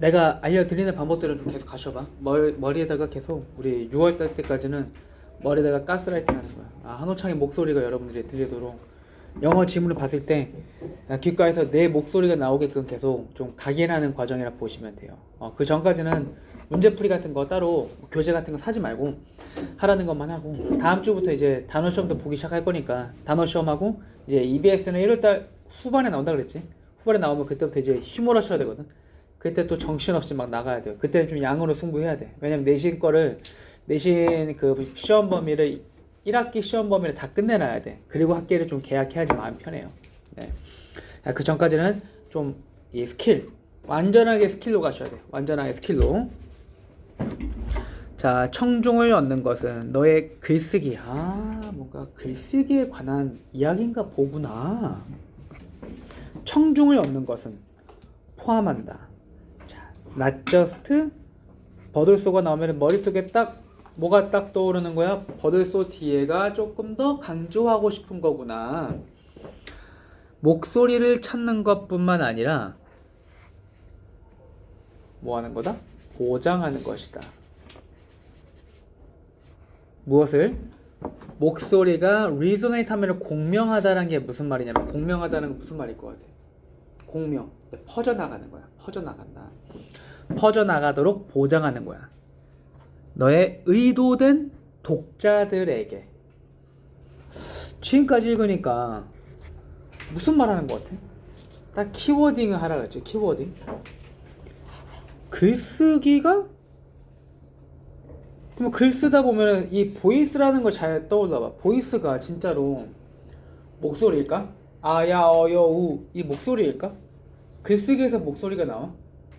내가 알려드리는 방법들을 좀 계속 가셔봐. 머리에다가 계속 우리 6월달 때까지는 머리에다가 가스라이팅 하는 거야. 한호창의 목소리가 여러분들이 들리도록 영어 지문을 봤을 때 귓가에서 내 목소리가 나오게끔 계속 좀 각인하는 과정이라 보시면 돼요. 그 전까지는 문제풀이 같은 거 따로 교재 같은 거 사지 말고 하라는 것만 하고, 다음 주부터 이제 단어 시험도 보기 시작할 거니까 단어 시험하고 이제 EBS는 1월달 후반에 나온다 그랬지. 후반에 나오면 그때부터 이제 힘을 하셔야 되거든. 그때 또 정신없이 막 나가야 돼요. 그때는 좀 양으로 승부해야 돼. 왜냐면 내신 그 시험 범위를 1학기 시험 범위를 다 끝내놔야 돼. 그리고 학기를 좀 계약해야지 마음 편해요. 네. 그 전까지는 좀 이 스킬, 완전하게 스킬로 가셔야 돼. 완전하게 스킬로. 자, 청중을 얻는 것은 너의 글쓰기. 뭔가 글쓰기에 관한 이야기인가 보구나. 청중을 얻는 것은 포함한다. 자, not just 버들소가 나오면 머릿속에 뭐가 딱 떠오르는 거야? 버들소 뒤에가 조금 더 강조하고 싶은 거구나. 목소리를 찾는 것뿐만 아니라 뭐 하는 거다? 보장하는 것이다. 무엇을? 목소리가 resonate 하면 공명하다는 게 무슨 말이냐면, 공명하다는 건 무슨 말일 것 같아? 공명. 퍼져나가는 거야. 퍼져나간다. 퍼져나가도록 보장하는 거야. 너의 의도된 독자들에게. 지금까지 읽으니까 무슨 말 하는 것 같아? 딱 키워딩을 하라 그랬지. 키워딩. 글쓰기가? 그럼 글 쓰다 보면 이 보이스라는 걸 잘 떠올라봐. 보이스가 진짜로 목소리일까? 아야 어여 우 이 목소리일까? 글쓰기에서 목소리가 나와?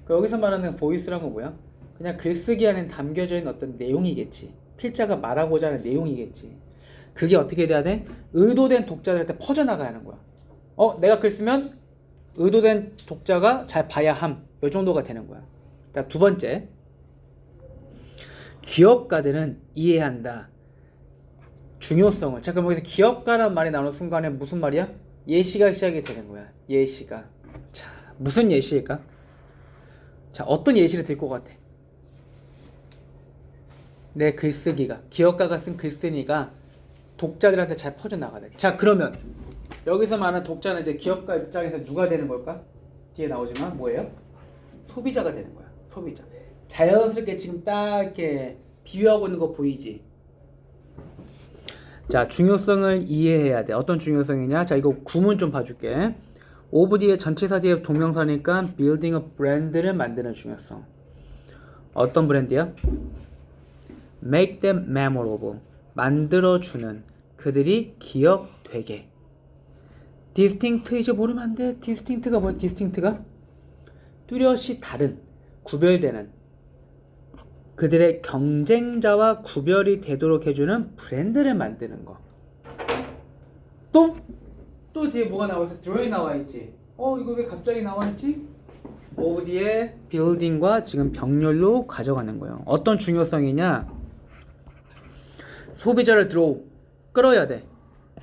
여기서 말하는 보이스란 건 뭐야? 그냥 글쓰기 안에 담겨져 있는 어떤 내용이겠지. 필자가 말하고자 하는 내용이겠지. 그게 어떻게 돼야 돼? 의도된 독자들한테 퍼져나가야 하는 거야. 내가 글 쓰면 의도된 독자가 잘 봐야 함. 이 정도가 되는 거야. 자, 두 번째. 기업가들은 이해한다. 중요성을. 자, 그럼 여기서 기업가라는 말이 나오는 순간에 무슨 말이야? 예시가 시작이 되는 거야. 예시가. 자, 무슨 예시일까? 자, 어떤 예시를 들 것 같아? 내 글쓰기가, 기업가가 쓴 글쓰기가 독자들한테 잘 퍼져나가네. 자, 그러면 여기서 말하는 독자는 이제 기업가 입장에서 누가 되는 걸까? 뒤에 나오지만 뭐예요? 소비자가 되는 거야. 소비자. 자연스럽게 지금 딱 이렇게 비유하고 있는 거 보이지? 자, 중요성을 이해해야 돼. 어떤 중요성이냐? 자, 이거 구문 좀 봐줄게. 오브 뒤에 전치사 뒤에 동명사니까 building a brand를 만드는 중요성. 어떤 브랜드야? make them memorable. 만들어주는. 그들이 기억되게. distinct 이제 모르면 안 돼. distinct가 뭐야? distinct가? 뚜렷이 다른, 구별되는. 그들의 경쟁자와 구별이 되도록 해주는 브랜드를 만드는 거. 또 뒤에 뭐가 나와있어? drawing 나와있지. 이거 왜 갑자기 나와있지? 오브 뒤에 building과 지금 병렬로 가져가는 거예요. 어떤 중요성이냐? 소비자를 끌어야 돼.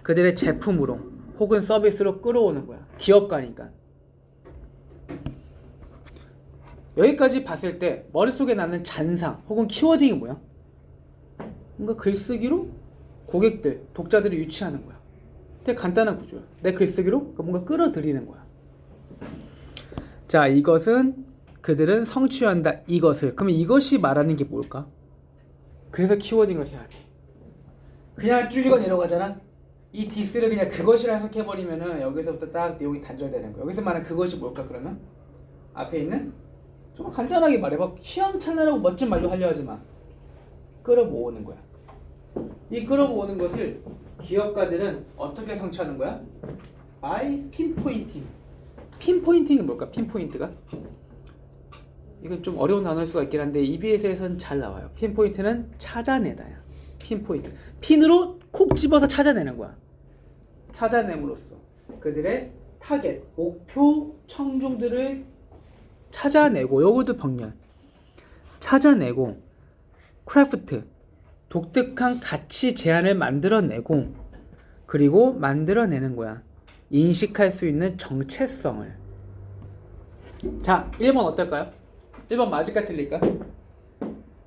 그들의 제품으로 혹은 서비스로 끌어오는 거야. 기업가니까. 여기까지 봤을 때 머릿속에 나는 잔상 혹은 키워딩이 뭐야? 뭔가 글쓰기로 고객들, 독자들을 유치하는 거야. 되게 간단한 구조야. 내 글쓰기로 뭔가 끌어들이는 거야. 자, 이것은 그들은 성취한다. 이것을. 그러면 이것이 말하는 게 뭘까? 그래서 키워딩을 해야 돼. 그냥 쭉 읽어 내려가잖아. 이 디스를 그냥 그것이라 해석해버리면은 여기서부터 딱 내용이 단절되는 거야. 여기서 말하는 그것이 뭘까 그러면? 앞에 있는? 정말 간단하게 말해봐. 휘황찬란하고 멋진 말로 하려 하지 마. 끌어모으는 거야. 이 끌어모으는 것을 기업가들은 어떻게 성취하는 거야? by pinpointing. pinpointing은 뭘까? pinpoint가? 이건 좀 어려운 단어일 수가 있긴 한데 EBS에서는 잘 나와요. pinpoint는 찾아내다야. pinpoint. 핀으로 콕 집어서 찾아내는 거야. 찾아냄으로써 그들의 타겟, 목표 청중들을 찾아내고, 요것도 병렬. 찾아내고, 크래프트, 독특한 가치 제안을 만들어내고, 그리고 만들어내는 거야. 인식할 수 있는 정체성을. 자, 1번 어떨까요? 1번 맞을까 틀릴까?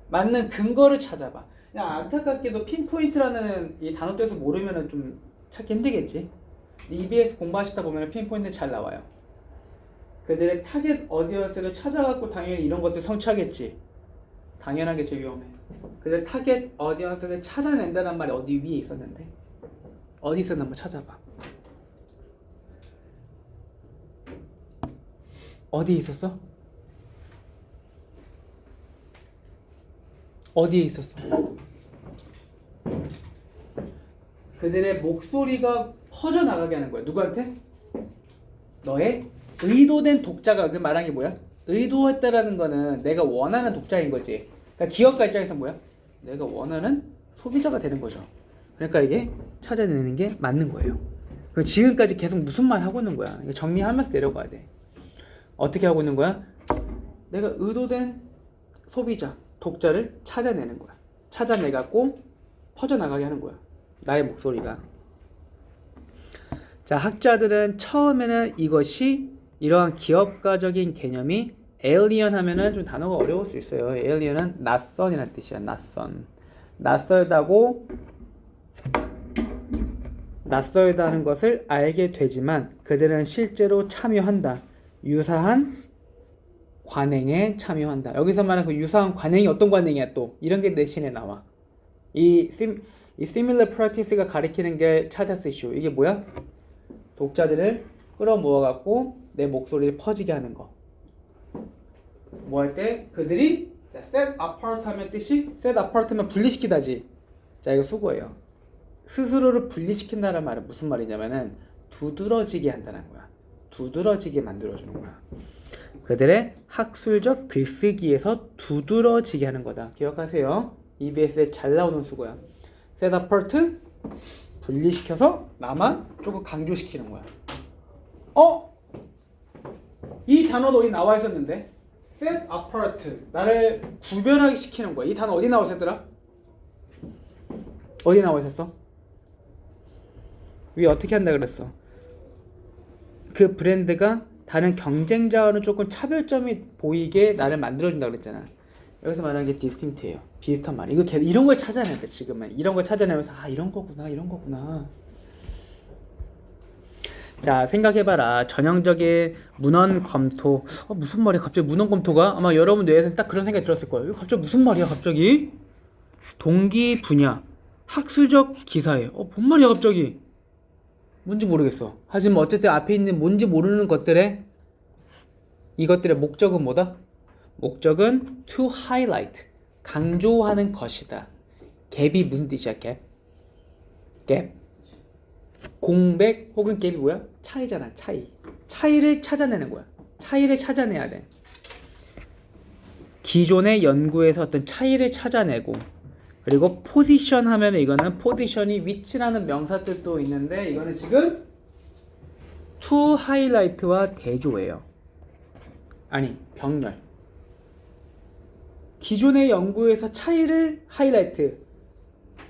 맞는 근거를 찾아봐. 그냥 안타깝게도 핀포인트라는 이 단어 뜻을 모르면 좀 찾기 힘들겠지. EBS 공부하시다 보면 핀포인트 잘 나와요. 그들의 타겟 어디언스를 찾아갖고 당연히 이런 것들 성취하겠지. 당연하게 제일 위험해. 그들 타겟 어디언스를 찾아낸다는 말이 어디 위에 있었는데 어디 있었나 한번 찾아봐. 어디에 있었어? 어디에 있었어? 그들의 목소리가 퍼져나가게 하는 거야. 누구한테? 너의 의도된 독자가 그 말한 게 뭐야? 의도했다라는 거는 내가 원하는 독자인 거지. 그러니까 기업가 입장에서 뭐야? 내가 원하는 소비자가 되는 거죠. 그러니까 이게 찾아내는 게 맞는 거예요. 지금까지 계속 무슨 말 하고 있는 거야? 이거 정리하면서 내려가야 돼. 어떻게 하고 있는 거야? 내가 의도된 소비자, 독자를 찾아내는 거야. 찾아내갖고 퍼져나가게 하는 거야. 나의 목소리가. 자, 학자들은 처음에는 이것이 이러한 기업가적인 개념이 에일리언 하면은 좀 단어가 어려울 수 있어요. 에일리언은 낯선이라는 뜻이야. 낯선. 낯설다는 것을 알게 되지만 그들은 실제로 참여한다. 유사한 관행에 참여한다. 여기서 말하는 그 유사한 관행이 어떤 관행이야 또? 이런 게 내신에 나와. 이 similar practice가 가리키는 게 찾았을 이슈. 이게 뭐야? 독자들을 끌어모아갖고 내 목소리를 퍼지게 하는 거. 뭐 할 때? 그들이 set apart 하면 뜻이 set apart 하면 분리시키다지. 자, 이거 수고예요. 스스로를 분리시킨다는 말은 무슨 말이냐면은 두드러지게 한다는 거야. 두드러지게 만들어주는 거야. 그들의 학술적 글쓰기에서 두드러지게 하는 거다. 기억하세요. EBS에 잘 나오는 수고야. set apart 분리시켜서 나만 조금 강조시키는 거야. 이 단어도 어디 나와 있었는데 set apart 나를 구별하게 시키는 거야. 이 단어 어디 나와 있었더라? 어디 나와 있었어? 위에 어떻게 한다 그랬어? 그 브랜드가 다른 경쟁자와는 조금 차별점이 보이게 나를 만들어준다 그랬잖아. 여기서 말하는 게 distinct예요. 비슷한 말. 이런 걸 찾아내야 돼. 지금은 이런 걸 찾아내면서 이런 거구나. 자, 생각해봐라. 전형적인 문헌 검토. 무슨 말이야? 갑자기 문헌 검토가? 아마 여러분 뇌에서는 딱 그런 생각이 들었을 거예요. 이거 갑자기 무슨 말이야? 갑자기 동기 분야 학술적 기사에 뭔 말이야 갑자기? 뭔지 모르겠어. 하지만 어쨌든 앞에 있는 뭔지 모르는 것들의 이것들의 목적은 뭐다? 목적은 to highlight 강조하는 것이다. 갭이 무슨 뜻이야? 갭 공백 혹은 갭이 뭐야? 차이잖아. 차이를 찾아내는 거야. 차이를 찾아내야 돼. 기존의 연구에서 어떤 차이를 찾아내고, 그리고 포지션 하면 이거는 포지션이 위치라는 명사 뜻도 있는데 이거는 지금 to highlight와 대조예요. 아니, 병렬. 기존의 연구에서 차이를 하이라이트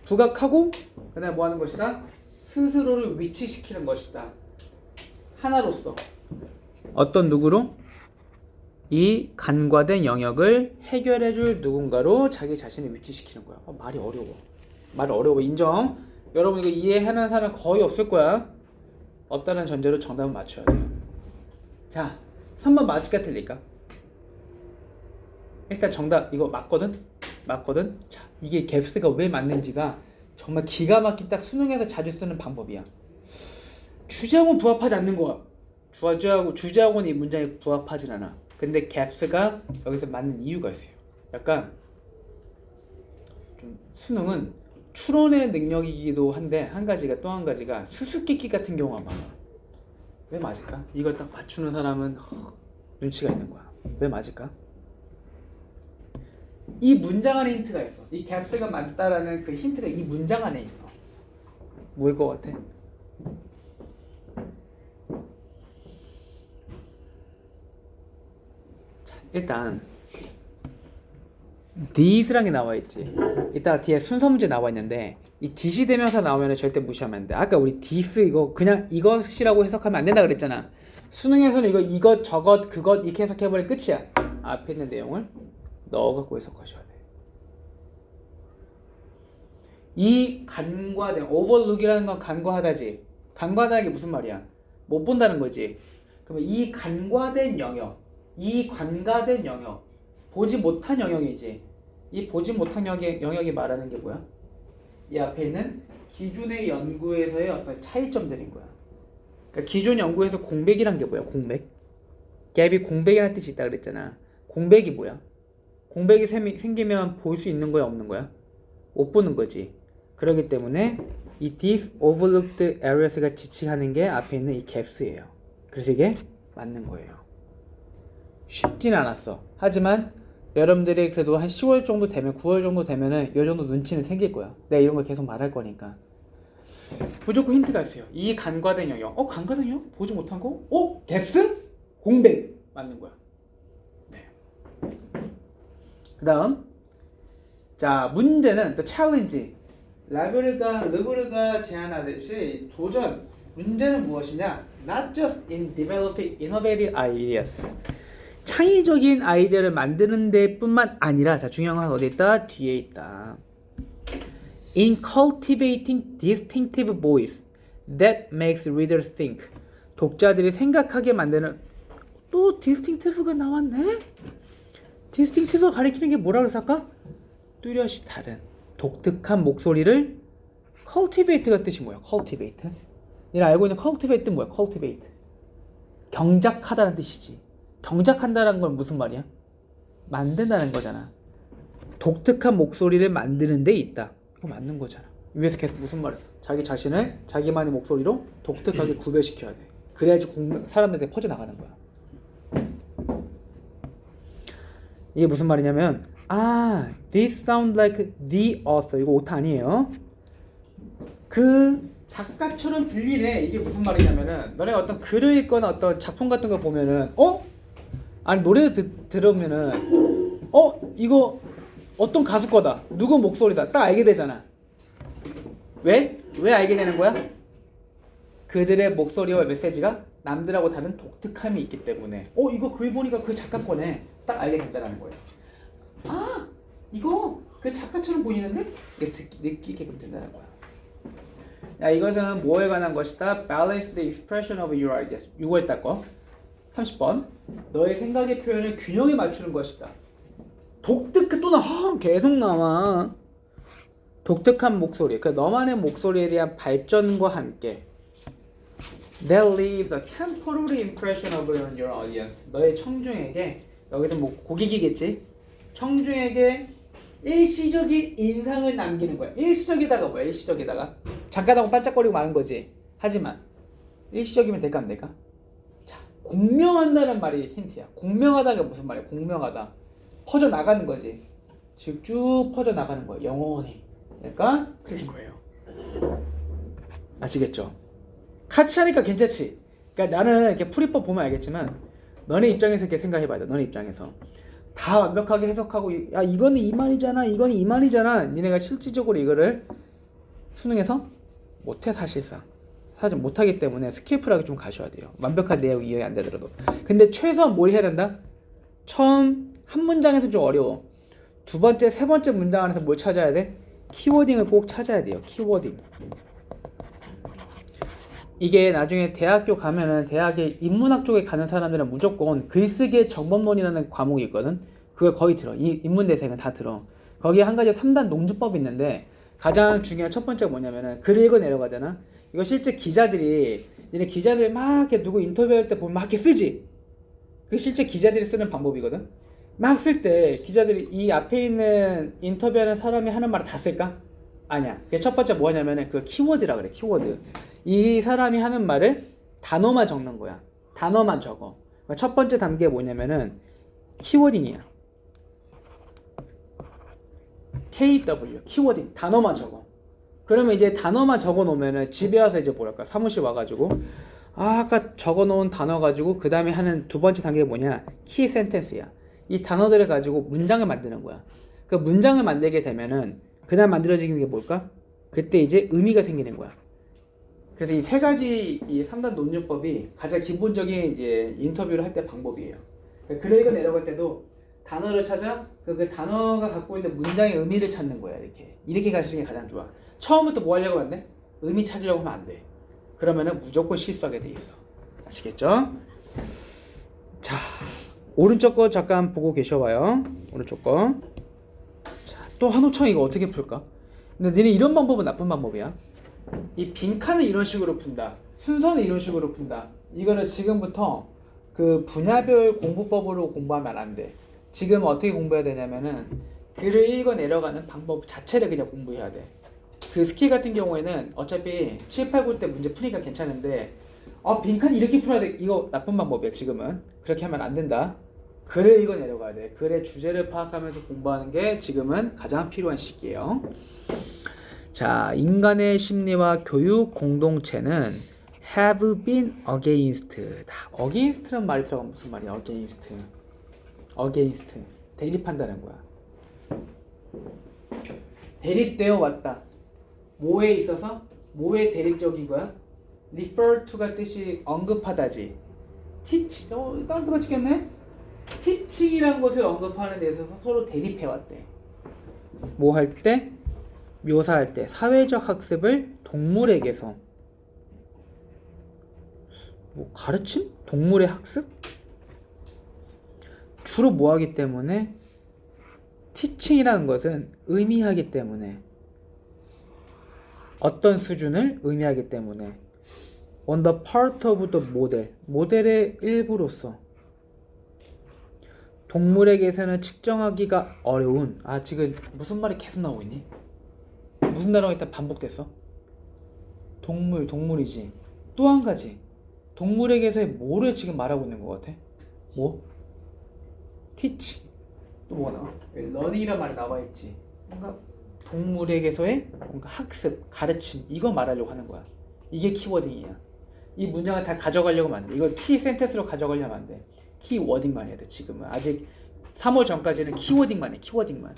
부각하고 그 다음에 뭐 하는 것이다? 스스로를 위치시키는 것이다. 하나로서 어떤 누구로? 이 간과된 영역을 해결해줄 누군가로 자기 자신을 위치시키는 거야. 말이 어려워. 인정. 여러분 이거 이해하는 사람 거의 없을 거야. 없다는 전제로 정답을 맞춰야 돼요. 자, 3번 맞을까 틀릴까? 일단 정답 이거 맞거든. 자, 이게 갭스가 왜 맞는지가 정말 기가 막힌 딱 수능에서 자주 쓰는 방법이야. 주제하고는 부합하지 않는 거야. 주제하고는 이 문장에 부합하진 않아. 근데 갭스가 여기서 맞는 이유가 있어요. 약간 좀 수능은 추론의 능력이기도 한데 또 한 가지가 수수께끼 같은 경우가 많아. 왜 맞을까? 이걸 딱 맞추는 사람은 눈치가 있는 거야. 왜 맞을까? 이 문장 안에 힌트가 있어. 이 갭스가 맞다라는 그 힌트가 이 문장 안에 있어. 뭐일 것 같아? 자, 일단 these라는 게 나와 있지. 이따 뒤에 순서 문제 나와 있는데 이 지시대명사 나오면 절대 무시하면 안 돼. 아까 우리 this 이거 그냥 이것이라고 해석하면 안 된다 그랬잖아. 수능에서는 이것 저것 그것 이렇게 해석해버리면 끝이야. 앞에 있는 내용을 넣어갖고 해석하셔야 돼요. 이 간과된 overlook이라는 건 간과하다지. 간과하다는 게 무슨 말이야? 못 본다는 거지. 그러면 이 간과된 영역, 이 관과된 영역, 보지 못한 영역이지. 이 보지 못한 영역이 말하는 게 뭐야? 이 앞에 있는 기존의 연구에서의 어떤 차이점들인 거야. 그러니까 기존 연구에서 공백이란 게 뭐야? 공백. 갭이 공백이라는 뜻이 있다 그랬잖아. 공백이 뭐야? 공백이 생기면 볼 수 있는 거야, 없는 거야? 못 보는 거지. 그렇기 때문에 이 these overlooked areas가 지칭하는 게 앞에 있는 이 갭스예요. 그래서 이게 맞는 거예요. 쉽진 않았어. 하지만 여러분들이 그래도 한 10월 정도 되면 9월 정도 되면은 이 정도 눈치는 생길 거야. 내가 이런 걸 계속 말할 거니까. 무조건 힌트가 있어요. 이 간과된 영역. 간과된 영역? 보지 못한 거? 갭스? 공백. 맞는 거야. 네. 그 다음. 자, 문제는 또 챌린지. 르브르가 제안하듯이 도전. 문제는 무엇이냐? Not just in developing innovative ideas. 창의적인 아이디어를 만드는 데뿐만 아니라, 자, 중요한 건 어디 있다? 뒤에 있다. In cultivating distinctive voice that makes readers think. 독자들이 생각하게 만드는. 또 distinctive가 나왔네? distinctive가 가리키는 게 뭐라고 해서 아까? 뚜렷이 다른 독특한 목소리를 cultivate가 뜻이 뭐야? cultivate. 얘를 알고 있는 cultivate는 뭐야? cultivate. 경작하다는 뜻이지. 경작한다는 건 무슨 말이야? 만든다는 거잖아. 독특한 목소리를 만드는 데 있다. 이거 맞는 거잖아. 위에서 계속 무슨 말했어? 자기 자신을 자기만의 목소리로 독특하게 구별시켜야 돼. 그래야지 사람들한테 퍼져나가는 거야. 이게 무슨 말이냐면 this sounds like the author. 이거 오타 아니에요. 그 작가처럼 들리네. 이게 무슨 말이냐면은 너네가 어떤 글을 읽거나 어떤 작품 같은 거 보면은 아니 노래를 들으면은 이거 어떤 가수 거다. 누구 목소리다. 딱 알게 되잖아. 왜? 왜 알게 되는 거야? 그들의 목소리와 메시지가 남들하고 다른 독특함이 있기 때문에 이거 글 보니까 그 작가 거네. 딱 알게 된다는 거예요. 이거 그 작가처럼 보이는데? 이게 느끼게끔 된다는 거야. 야, 이것은 뭐에 관한 것이다? Balance the expression of your ideas. 6월 달 거. 30번. 너의 생각의 표현을 균형에 맞추는 것이다. 또 계속 나와. 독특한 목소리. 그 너만의 목소리에 대한 발전과 함께 That leaves a temporary impression of your audience. 너의 청중에게, 여기서 뭐 고객이겠지? 청중에게 일시적인 인상을 남기는 거야. 일시적이다가 뭐야? 일시적이다가 잠깐하고 반짝거리고 마는 거지. 하지만 일시적이면 될까 안 될까? 자, 공명한다는 말이 힌트야. 공명하다가 무슨 말이야? 공명하다. 퍼져나가는 거지. 즉 쭉 퍼져나가는 거야. 영원히. 그러니까 틀린 거예요. 아시겠죠? 같이 하니까 괜찮지? 그러니까 나는 이렇게 풀이법 보면 알겠지만 너네 입장에서 이렇게 생각해봐야 돼. 너네 입장에서 다 완벽하게 해석하고 이거는 이 말이잖아, 이거는 이 말이잖아. 니네가 실질적으로 이거를 수능에서 못해. 사실상 못하기 때문에 스킬풀하게 좀 가셔야 돼요. 완벽한 내용 이해가 안 되더라도. 근데 최소한 뭘 해야 된다? 처음 한 문장에서 좀 어려워. 두 번째, 세 번째 문장 안에서 뭘 찾아야 돼? 키워딩을 꼭 찾아야 돼요. 키워딩. 이게 나중에 대학교 가면은 대학에 인문학 쪽에 가는 사람들은 무조건 글쓰기의 정법론이라는 과목이 있거든. 그걸 거의 들어. 이 인문대생은 다 들어. 거기에 한 가지 3단 농주법이 있는데 가장 중요한 첫 번째가 뭐냐면은 글을 읽어 내려가잖아. 이거 실제 니네 기자들 막 이렇게 누구 인터뷰할 때 보면 막 이렇게 쓰지. 그게 실제 기자들이 쓰는 방법이거든. 막 쓸 때 기자들이 이 앞에 있는 인터뷰하는 사람이 하는 말을 다 쓸까? 아니야. 그게 첫 번째 뭐냐면은 그 키워드라 그래. 키워드. 이 사람이 하는 말을 단어만 적는 거야. 단어만 적어. 첫 번째 단계 뭐냐면은 키워딩이야. KW, 키워딩. 단어만 적어. 그러면 이제 단어만 적어 놓으면은 집에 와서 이제 뭐랄까 사무실 와가지고 아까 적어 놓은 단어 가지고 그 다음에 하는 두 번째 단계가 뭐냐? 키 센텐스야. 이 단어들을 가지고 문장을 만드는 거야. 그 문장을 만들게 되면은 그 다음 만들어지는 게 뭘까? 그때 이제 의미가 생기는 거야. 그래서 이 세 가지 이 3단 논술법이 가장 기본적인 이제 인터뷰를 할 때 방법이에요. 글을 읽어 내려갈 때도 단어를 찾아 그 단어가 갖고 있는 문장의 의미를 찾는 거야. 이렇게 가시는 게 가장 좋아. 처음부터 뭐 하려고 하는데 의미 찾으려고 하면 안 돼. 그러면은 무조건 실수하게 돼 있어. 아시겠죠? 자, 오른쪽 거 잠깐 보고 계셔봐요. 오른쪽 거. 자, 또 한호창 이거 어떻게 풀까? 근데 너네 이런 방법은 나쁜 방법이야. 이 빈칸을 이런 식으로 푼다. 순서는 이런 식으로 푼다. 이거는 지금부터 그 분야별 공부법으로 공부하면 안 돼. 지금 어떻게 공부해야 되냐면은 글을 읽어 내려가는 방법 자체를 그냥 공부해야 돼. 그 스킬 같은 경우에는 어차피 7, 8, 9 때 문제 푸니까 괜찮은데 빈칸 이렇게 풀어야 돼. 이거 나쁜 방법이야. 지금은 그렇게 하면 안 된다. 글을 읽어 내려가야 돼. 글의 주제를 파악하면서 공부하는 게 지금은 가장 필요한 시기예요. 자, 인간의 심리와 교육 공동체는 have been against. against란 말이 들어가면 무슨 말이야? against 대립한다는 거야. 대립되어 왔다. 뭐에 있어서? 뭐에 대립적인 거야? refer to가 뜻이 언급하다지. teach, 깜빡 찍혔네? teaching이라는 것을 언급하는 데 있어서 서로 대립해 왔대. 뭐 할 때? 묘사할 때. 사회적 학습을 동물에게서. 뭐 가르침? 동물의 학습? 주로 뭐 하기 때문에? teaching이라는 것은 의미하기 때문에. 어떤 수준을 의미하기 때문에. on the part of the model. 모델의 일부로서. 동물에게서는 측정하기가 어려운. 지금 무슨 말이 계속 나오고 있니? 무슨 단어가 일단 반복됐어? 동물이지. 또 한 가지. 동물에게서의 뭐를 지금 말하고 있는 것 같아? 뭐? teach. 또 뭐가 나와? learning이란 말이 나와 있지. 뭔가 동물에게서의 뭔가 학습, 가르침 이거 말하려고 하는 거야. 이게 키워딩이야. 이 문장을 다 가져가려고 하면 안 돼. 이거 키 센텐스로 가져가려면 안 돼. 키워딩만 해야 돼. 지금은 아직 3월 전까지는 키워딩만 해. 키워딩만.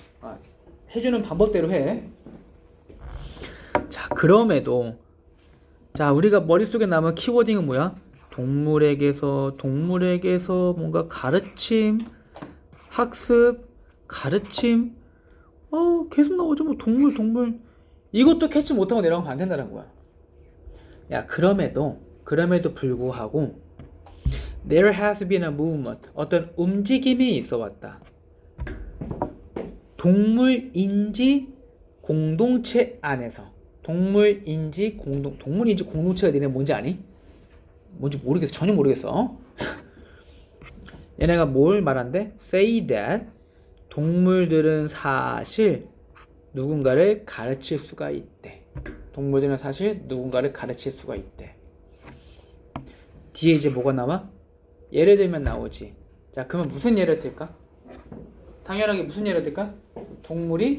해주는 방법대로 해. 자, 그럼에도 자, 우리가 머릿속에 남은 키워딩은 뭐야? 동물에게서 뭔가 가르침, 학습, 가르침. 계속 나오죠. 뭐 동물. 이것도 캐치 못하고 내려가면 안 된다는 거야. 야, 그럼에도 불구하고 there has been a movement. 어떤 움직임이 있어 왔다. 동물인지 공동체 안에서. 동물인지 공동체가 니네 뭔지 아니? 뭔지 모르겠어. 전혀 모르겠어. 얘네가 뭘 말한대? Say that 동물들은 사실 누군가를 가르칠 수가 있대. 동물들은 사실 누군가를 가르칠 수가 있대. 뒤에 이제 뭐가 나와? 예를 들면 나오지. 자, 그러면 무슨 예를 들까? 당연하게 무슨 예를 들까? 동물이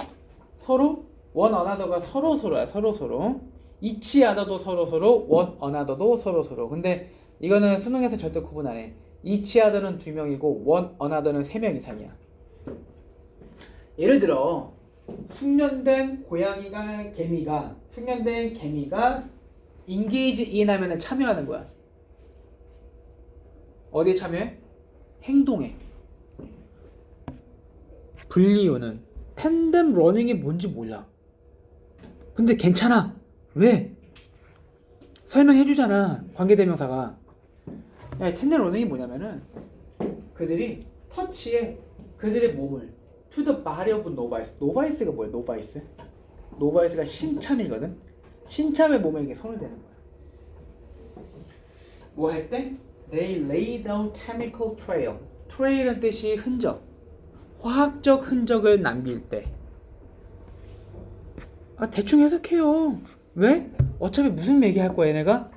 서로 one another가 서로서로야. 서로서로. each other도 서로서로, one another도 서로서로. 근데 이거는 수능에서 절대 구분 안 해. each other는 2명이고 one another는 3명 이상이야. 예를 들어 숙련된 개미가 engage in 하면은 참여하는 거야. 어디에 참여해? 행동에. 분리유는 텐덴 러닝이 뭔지 몰라. 근데 괜찮아. 왜? 설명해 주잖아. 관계대명사가. 야, 텐덴 러닝이 뭐냐면은 그들이 터치에 그들의 몸을 to the body of novice. novice가 뭐야? novice가 신참이거든. 신참의 몸에 이렇게 손을 대는 거야. 뭐 할 때? They lay down chemical trail. trail은 뜻이 흔적. 화학적 흔적을 남길 때. 대충 해석해요. 왜? 어차피 무슨 얘기할 거야 얘네가?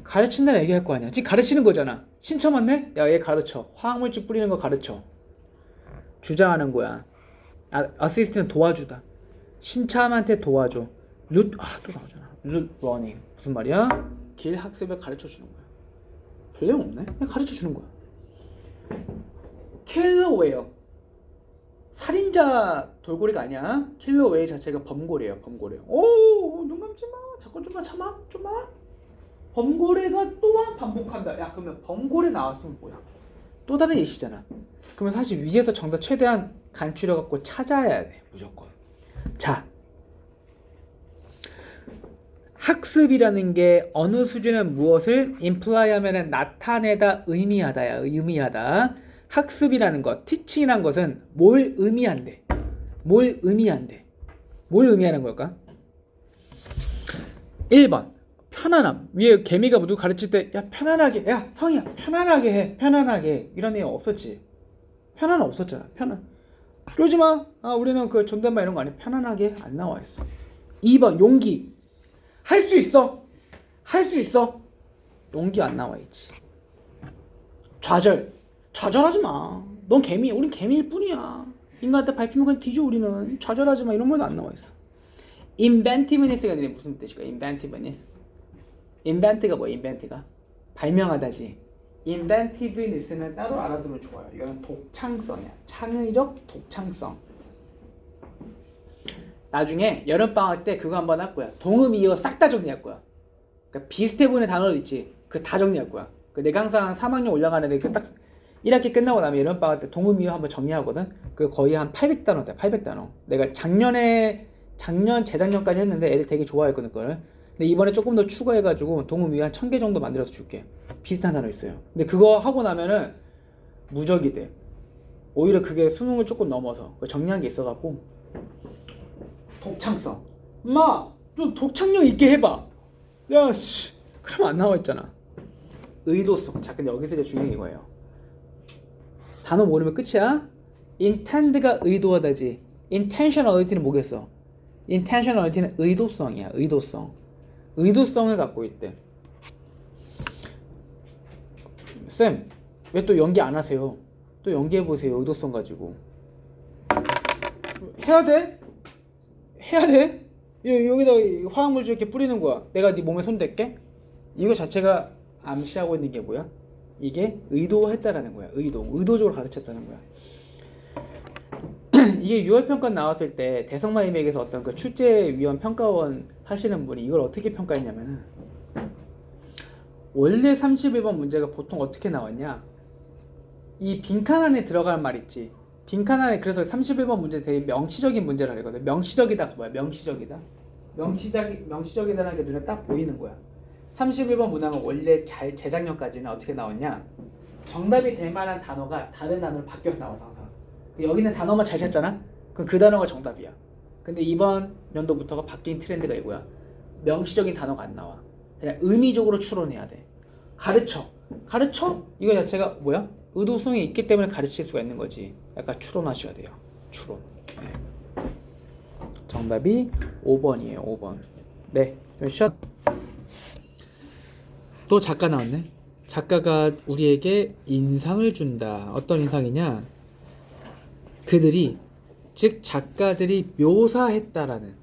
가르친다는 얘기할 거 아니야. 지금 가르치는 거잖아. 신청 왔네? 야, 얘 가르쳐. 화학물질 뿌리는 거 가르쳐. 주장하는 거야. 어시스트는 도와주다. 신참한테 도와줘. 또 나오잖아. route running. 무슨 말이야? 길 학습을 가르쳐 주는 거야. 별내용 없네? 그냥 가르쳐 주는 거야. killer whale. 살인자 돌고래가 아니야. 킬러 웨이 자체가 범고래예요. 눈 감지 마. 잠깐 좀만. 범고래가 또한 반복한다. 야, 그러면 범고래 나왔으면 뭐야? 또 다른 예시잖아. 그러면 사실 위에서 정답 최대한 간추려 갖고 찾아야 돼. 무조건. 자, 학습이라는 게 어느 수준의 무엇을 imply 하면은 나타내다, 의미하다야. 의미하다. 학습이라는 것, teaching이란 것은 뭘 의미한대? 뭘 의미한대? 뭘 의미하는 걸까? 1번 편안함. 위에 개미가 모두 가르칠 때 야 편안하게, 야 형이야 편안하게 해, 편안하게 해. 이런 내용 없었지. 편안함 없었잖아. 편안. 그러지마. 우리는 그 존댓말 이런 거 아니야. 편안하게 안 나와 있어. 2번 용기. 할 수 있어. 할 수 있어. 용기 안 나와 있지. 좌절. 좌절하지 마. 넌 개미. 우린 개미일 뿐이야. 인간한테 밟히면 그냥 뒤져. 우리는 좌절하지 마. 이런 말도 안 나와 있어. inventiveness가 무슨 뜻일까? inventiveness. invent가 뭐야? invent가 발명하다지. inventiveness는 따로 알아두면 좋아요. 이거는 독창성이야. 창의력, 독창성. 나중에 여름방학 때 그거 한번 할 거야. 동음이어 싹 다 정리할 거야. 그러니까 비슷해 보이는 단어들 있지. 그 다 정리할 거야. 내가 항상 3학년 올라가는데 딱 1학기 끝나고 나면 여름방학 때 동음이어 한번 정리하거든. 그 거의 한 800단어다. 800단어. 내가 재작년까지 했는데 애들 되게 좋아했거든 그걸. 근데 이번에 조금 더 추가해가지고 동음이어 한 1000개 정도 만들어서 줄게. 비슷한 단어 있어요. 근데 그거 하고 나면은 무적이 돼. 오히려 그게 수능을 조금 넘어서 정리한 게 있어갖고. 독창성. 엄마 좀 독창력 있게 해봐. 야씨 그럼 안 나와 있잖아. 의도성. 자 근데 여기서 이제 중요한 게 이거예요. 단어 모르면 끝이야. intend가 의도하다지. intentionality는 뭐겠어? intentionality는 의도성이야. 의도성. 의도성을 갖고 있대. 쌤 왜 또 연기 안 하세요? 또 연기해보세요. 의도성 가지고. 해야 돼? 해야 돼? 여기다 화학물질 이렇게 뿌리는 거야. 내가 네 몸에 손 댈게? 이거 자체가 암시하고 있는 게 뭐야? 이게 의도했다라는 거야. 의도적으로 가르쳤다는 거야. 이게 유월평가 나왔을 때 대성마임에게서 어떤 그 출제위원 평가원 하시는 분이 이걸 어떻게 평가했냐면은 원래 31번 문제가 보통 어떻게 나왔냐? 이 빈칸 안에 들어갈 말 있지. 빈칸 안에 그래서 31번 문제 되게 명시적인 문제라 그러거든. 명시적이다가 뭐야? 명시적이다. 명시적이다라는 게 눈에 딱 보이는 거야. 31번 문항은 원래 재작년까지는 어떻게 나왔냐? 정답이 될 만한 단어가 다른 단어로 바뀌어서 나와서 항상. 여기는 단어만 잘 찾잖아? 그럼 그 단어가 정답이야. 근데 이번 연도부터가 바뀐 트렌드가 이거야. 명시적인 단어가 안 나와. 그냥 의미적으로 추론해야 돼. 가르쳐? 이거 자체가 뭐야? 의도성이 있기 때문에 가르칠 수가 있는 거지. 약간 추론하셔야 돼요. 추론. 네. 정답이 5번이에요. 5번. 네. 좀 쉬었. 또 작가 나왔네. 작가가 우리에게 인상을 준다. 어떤 인상이냐? 그들이 즉 작가들이 묘사했다라는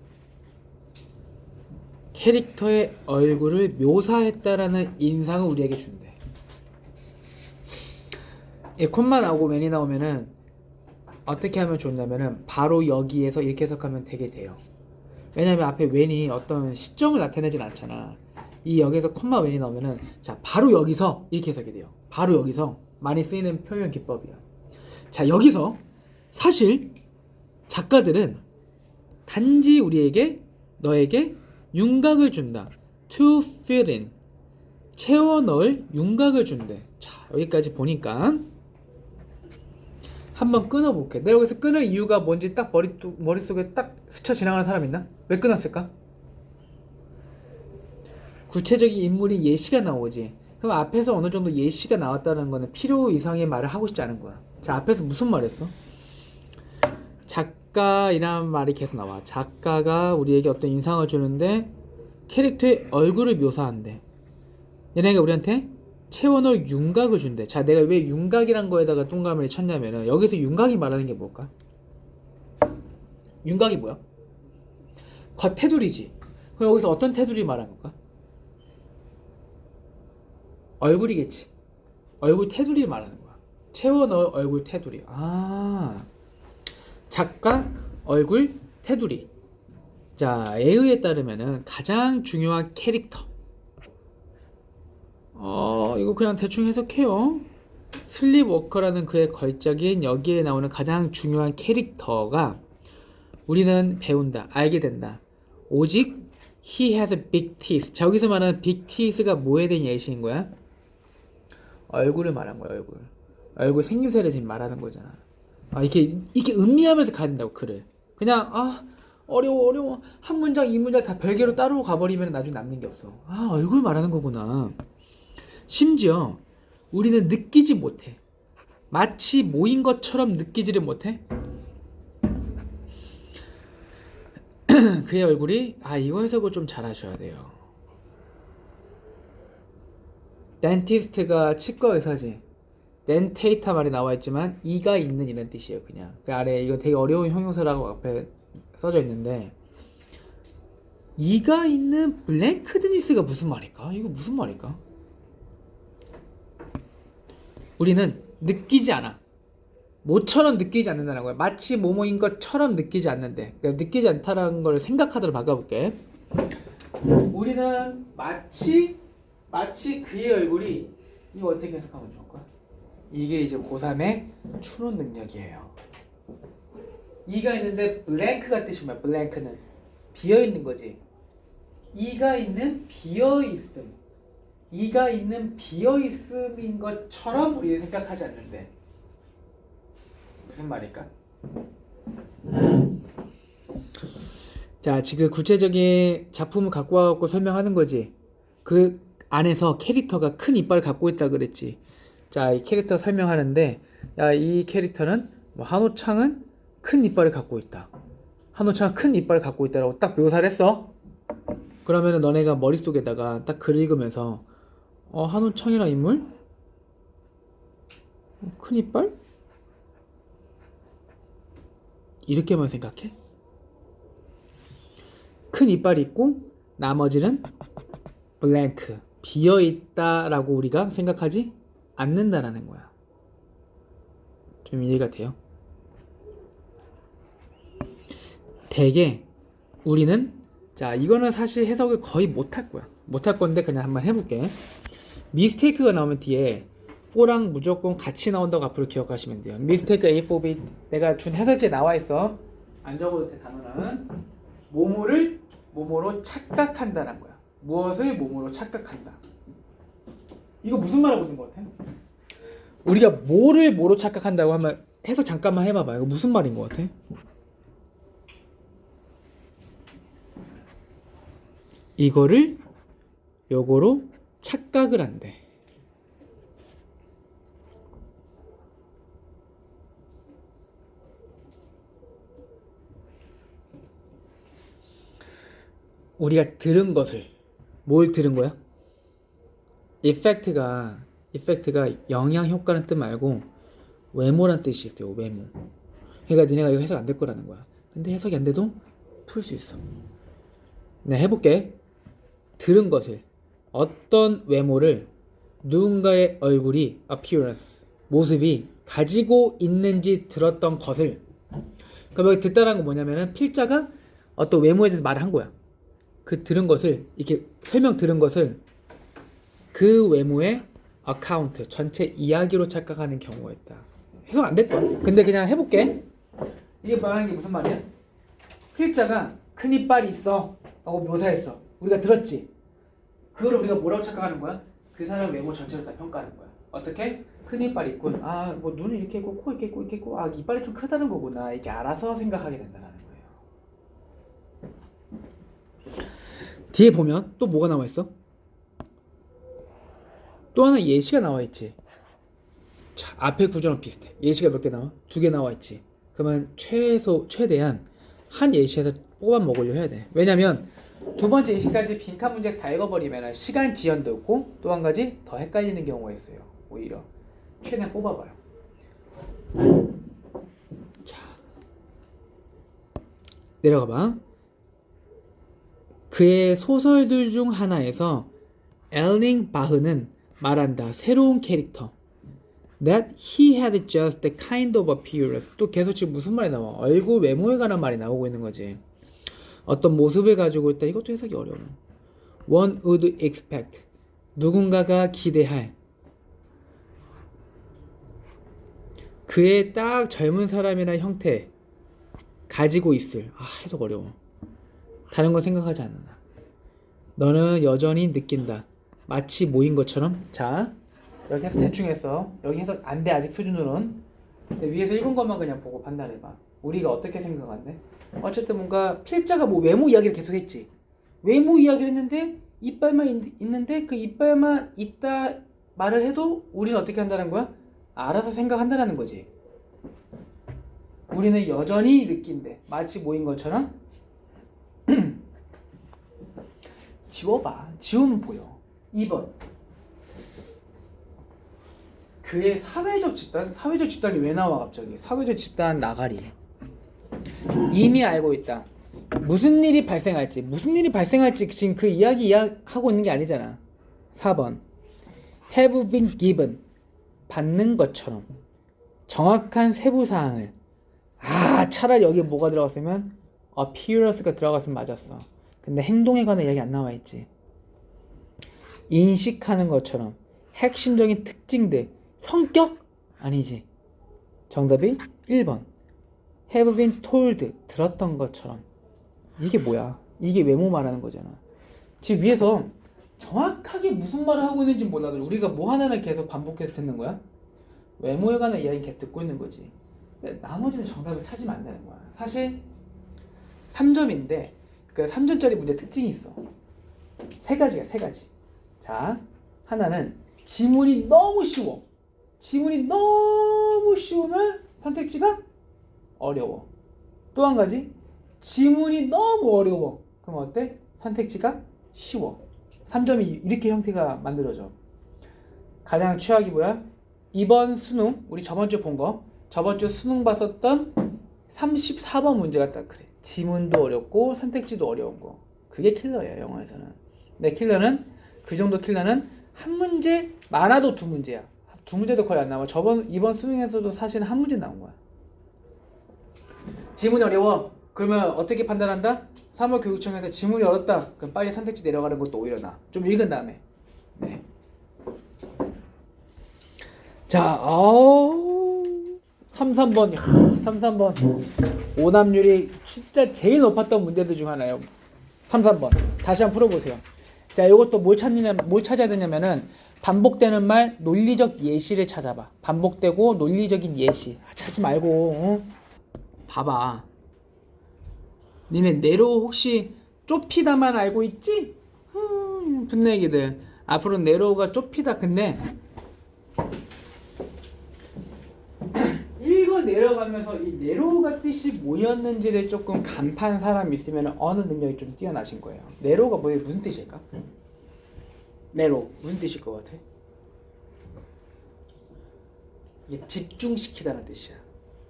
캐릭터의 얼굴을 묘사했다라는 인상을 우리에게 준대. 이 콤마 나오고 웬이 나오면은 어떻게 하면 좋냐면은 바로 여기에서 이렇게 해석하면 되게 돼요. 왜냐면 앞에 웬이 어떤 시점을 나타내진 않잖아. 이 여기서 콤마 웬이 나오면은 자 바로 여기서 이렇게 해석이 돼요. 바로 여기서 많이 쓰이는 표현 기법이야. 자 여기서 사실 작가들은 단지 우리에게 너에게 윤곽을 준다. To fill in. 채워 넣을 윤곽을 준대. 자 여기까지 보니까 한번 끊어볼게. 내가 여기서 끊을 이유가 뭔지 딱 머릿속에 딱 스쳐 지나가는 사람 있나? 왜 끊었을까? 구체적인 인물이 예시가 나오지. 그럼 앞에서 어느 정도 예시가 나왔다는 거는 필요 이상의 말을 하고 싶지 않은 거야. 자 앞에서 무슨 말 했어? 작가이라는 말이 계속 나와. 작가가 우리에게 어떤 인상을 주는데 캐릭터의 얼굴을 묘사한대. 얘네가 우리한테 채워넣을 윤곽을 준대. 자 내가 왜 윤곽이란 거에다가 동그라미를 쳤냐면은 여기서 윤곽이 말하는 게 뭘까? 윤곽이 뭐야? 겉테두리지. 그럼 여기서 어떤 테두리 말하는 걸까? 얼굴이겠지. 얼굴 테두리 말하는 거야. 채워넣을 얼굴 테두리. 작가 얼굴 테두리. 자 A의에 따르면은 가장 중요한 캐릭터. 이거 그냥 대충 해석해요. 슬립워커라는 그의 걸작인 여기에 나오는 가장 중요한 캐릭터가 우리는 배운다, 알게 된다. 오직 he has a big teeth. 자, 여기서 말하는 big teeth가 뭐에 대한 예시인 거야? 얼굴을 말한 거야, 얼굴. 얼굴 생김새를 지금 말하는 거잖아. 아, 이렇게 음미하면서 가야 된다고, 글을. 그냥, 어려워. 한 문장, 이 문장 다 별개로 따로 가버리면 나중에 남는 게 없어. 아, 얼굴 말하는 거구나. 심지어, 우리는 느끼지 못해. 마치 모인 것처럼 느끼지를 못해. 그의 얼굴이, 이거 해석을 좀 잘 하셔야 돼요. 덴티스트가 치과 의사지. 덴테이터 말이 나와 있지만 이가 있는 이런 뜻이에요. 그냥 그 아래 이거 되게 어려운 형용사라고 앞에 써져 있는데, 이가 있는 블랭크드니스가 무슨 말일까? 이거 무슨 말일까? 우리는 느끼지 않아. 모처럼 느끼지 않는다는 거야. 마치 뭐뭐인 것처럼 느끼지 않는데, 그러니까 느끼지 않다라는 걸 생각하도록 바꿔볼게. 우리는 마치 그의 얼굴이, 이거 어떻게 해석하면 좋을까? 이게 이제 고3의 추론 능력이에요. 이가 있는데 블랭크가 뜻이 뭐야? 블랭크는 비어있는 거지. 이가 있는 비어있음. 이가 있는 비어있음인 것처럼 우리는 생각하지 않는데. 무슨 말일까? 자, 지금 구체적인 작품을 갖고 와갖고 설명하는 거지. 그 안에서 캐릭터가 큰 이빨을 갖고 있다 그랬지. 자, 이 캐릭터 설명하는데, 야, 이 캐릭터는 한호창은 큰 이빨을 갖고 있다. 한호창은 큰 이빨을 갖고 있다라고 딱 묘사를 했어. 그러면은 너네가 머릿속에다가 딱 글 읽으면서 한호창이란 인물? 큰 이빨? 이렇게만 생각해? 큰 이빨이 있고 나머지는 블랭크, 비어있다라고 우리가 생각하지 않는다라는 거야. 좀 이해가 돼요? 되게 우리는, 자, 이거는 사실 해석을 거의 못할 거야. 못할 건데 그냥 한번 해볼게. 미스테이크가 나오면 뒤에 for랑 무조건 같이 나온다고 앞으로 기억하시면 돼요. 미스테이크 A for B, 내가 준 해설지에 나와 있어. 안 적어도 돼. 단어는 뭐뭐를 뭐뭐로 착각한다는 거야. 무엇을 뭐뭐로 착각한다. 이거 무슨 말 하고 있는 것 같아? 우리가 뭐를 뭐로 착각한다고 하면 해석 잠깐만 해봐봐. 이거 무슨 말인 것 같아? 이거를 요거로 착각을 한대. 우리가 들은 것을, 뭘 들은 거야? 이펙트가 영향 효과라는 뜻 말고 외모란 뜻이 있어요. 외모. 그러니까 니네가 이거 해석 안 될 거라는 거야. 근데 해석이 안 돼도 풀 수 있어. 네, 해볼게. 들은 것을, 어떤 외모를 누군가의 얼굴이, appearance, 모습이 가지고 있는지 들었던 것을. 그럼 여기 듣다라는 건 뭐냐면은 필자가 어떤 외모에 대해서 말을 한 거야. 그 들은 것을, 이렇게 설명 들은 것을 그 외모의 어카운트, 전체 이야기로 착각하는 경우가 있다. 해석 안 될 거야. 근데 그냥 해볼게. 이게 말하는 게 무슨 말이야? 필자가 큰 이빨이 있어 라고 묘사했어. 우리가 들었지? 그걸 우리가 뭐라고 착각하는 거야? 그 사람 외모 전체를 다 평가하는 거야. 어떻게? 큰 이빨이 있군. 뭐 눈은 이렇게 있고, 코 이렇게 있고, 이렇게 있고, 이빨이 좀 크다는 거구나. 이렇게 알아서 생각하게 된다는 거예요. 뒤에 보면 또 뭐가 나와 있어? 또 하나 예시가 나와 있지. 자, 앞에 구조랑 비슷해. 예시가 몇 개 나와? 2개 나와 있지. 그러면 최대한 한 예시에서 뽑아 먹으려 해야 돼. 왜냐면 두 번째 예시까지 빈칸 문제 다 읽어버리면 시간 지연도 없고 또 한 가지 더 헷갈리는 경우가 있어요. 오히려 최대한 뽑아봐요. 자, 내려가봐. 그의 소설들 중 하나에서 엘링 바흐는 말한다. 새로운 캐릭터. That he had just the kind of appearance. 또 계속 지금 무슨 말이 나와? 얼굴 외모에 관한 말이 나오고 있는 거지. 어떤 모습을 가지고 있다. 이것도 해석이 어려워. One would expect. 누군가가 기대할. 그의 딱 젊은 사람이라는 형태 가지고 있을. 해석 어려워. 다른 건 생각하지 않는다. 너는 여전히 느낀다. 마치 모인 것처럼. 자, 여기 해서 대충 했어. 여기 해석 안 돼 아직 수준으로는. 근데 위에서 읽은 것만 그냥 보고 판단해봐. 우리가 어떻게 생각한대? 어쨌든 뭔가 필자가 뭐 외모 이야기를 계속 했지. 외모 이야기를 했는데 이빨만 있는데 그 이빨만 있다 말을 해도 우리는 어떻게 한다는 거야? 알아서 생각한다는 거지. 우리는 여전히 느낀대. 마치 모인 것처럼. 지워봐. 지우면 보여. 2번. 그의 사회적 집단? 사회적 집단이 왜 나와 갑자기? 사회적 집단 나가리. 이미 알고 있다. 무슨 일이 발생할지 지금 그 이야기 하고 있는 게 아니잖아. 4번. have been given. 받는 것처럼. 정확한 세부사항을. 차라리 여기 뭐가 들어갔으면 appearance가 들어갔으면 맞았어. 근데 행동에 관한 이야기 안 나와 있지. 인식하는 것처럼. 핵심적인 특징들. 성격? 아니지. 정답이 1번. have been told. 들었던 것처럼. 이게 뭐야? 이게 외모 말하는 거잖아. 지금 위에서 정확하게 무슨 말을 하고 있는지 몰라도 우리가 뭐 하나를 계속 반복해서 듣는 거야? 외모에 관한 이야기 계속 듣고 있는 거지. 근데 나머지는 정답을 찾으면 안 되는 거야. 사실 3점인데 그 3점짜리 문제 특징이 있어. 세 가지야. 자, 하나는 지문이 너무 쉬워. 지문이 너무 쉬우면 선택지가 어려워. 또 한 가지, 지문이 너무 어려워. 그럼 어때? 선택지가 쉬워. 3점이 이렇게 형태가 만들어져. 가장 최악이 뭐야? 이번 수능, 우리 저번 주에 본 거, 저번 주 수능 봤었던 34번 문제가 딱 그래. 지문도 어렵고 선택지도 어려운 거. 그게 킬러예요, 영어에서는. 근데 킬러는, 그 정도 킬러는 한 문제, 많아도 두 문제야. 두 문제도 거의 안 나와. 이번 수능에서도 사실 한 문제 나온 거야. 지문이 어려워. 그러면 어떻게 판단한다? 사무교육청에서 지문이 어렵다. 그럼 빨리 선택지 내려가는 것도 오히려 나아. 좀 읽은 다음에. 네. 자, 3번. 3번. 오답률이 진짜 제일 높았던 문제들 중 하나예요. 3번. 다시 한번 풀어보세요. 자, 이것도 뭘 찾아야 되냐면은 반복되는 말, 논리적 예시를 찾아봐. 반복되고 논리적인 예시. 찾지 말고. 봐봐. 니네 네로 혹시 좁히다만 알고 있지? 분내기들. 앞으로 네로가 좁히다. 근데 읽어 내려가면서 이 네로가 뜻이 뭐였는지를 조금 간파한 사람이 있으면 어느 능력이 좀 뛰어나신 거예요. 네로가 무슨 뜻일까? 네로 무슨 뜻일 것 같아? 이게 집중시키다는 뜻이야.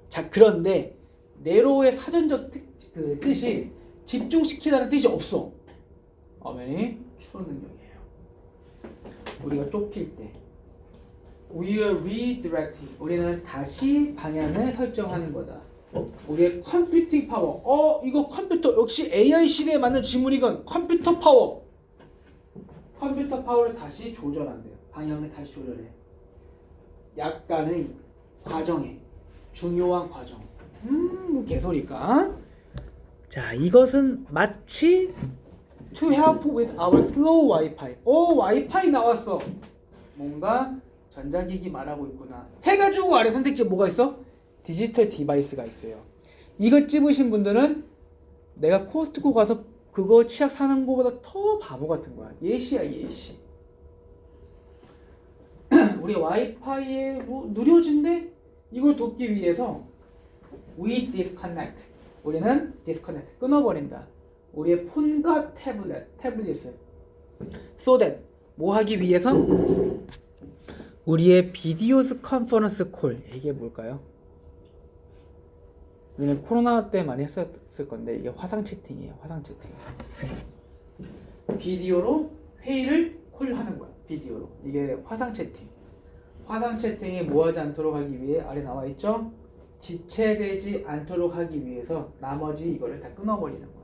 자, 그런데 네로의 사전적 뜻이 집중시키다는 뜻이 없어. 엄연히 추론 능력이에요. 우리가 좁힐 때 We are redirecting. 우리는 다시 방향을 설정하는 거다. 우리의 컴퓨팅 파워. 이거 컴퓨터 역시 AI 시대에 맞는 지문이건 컴퓨터 파워. 컴퓨터 파워를 다시 조절한대요. 방향을 다시 조절해. 약간의 과정에 중요한 과정. 개소리까? 자, 이것은 마치 to help with our slow Wi-Fi. 와이파이 나왔어. 뭔가 전자기기 말하고 있구나. 해가지고 아래 선택지에 뭐가 있어? 디지털 디바이스가 있어요. 이거 찝으신 분들은 내가 코스트코 가서 그거 치약 사는 거보다 더 바보 같은 거야. 예시야, 예시. 우리 와이파이에 느려진데 이걸 돕기 위해서 we disconnect. 우리는 disconnect. 끊어버린다. 우리의 폰과 태블릿을. So that 뭐 하기 위해서? 우리의 비디오스 컨퍼런스 콜. 이게 뭘까요? 우리는 코로나 때 많이 했었을 건데 이게 화상 채팅이에요. 화상 채팅. 비디오로 회의를 콜하는 거야. 비디오로. 이게 화상 채팅. 화상 채팅이 뭐하지 않도록 하기 위해 아래 나와 있죠? 지체되지 않도록 하기 위해서 나머지 이거를 다 끊어버리는 거야.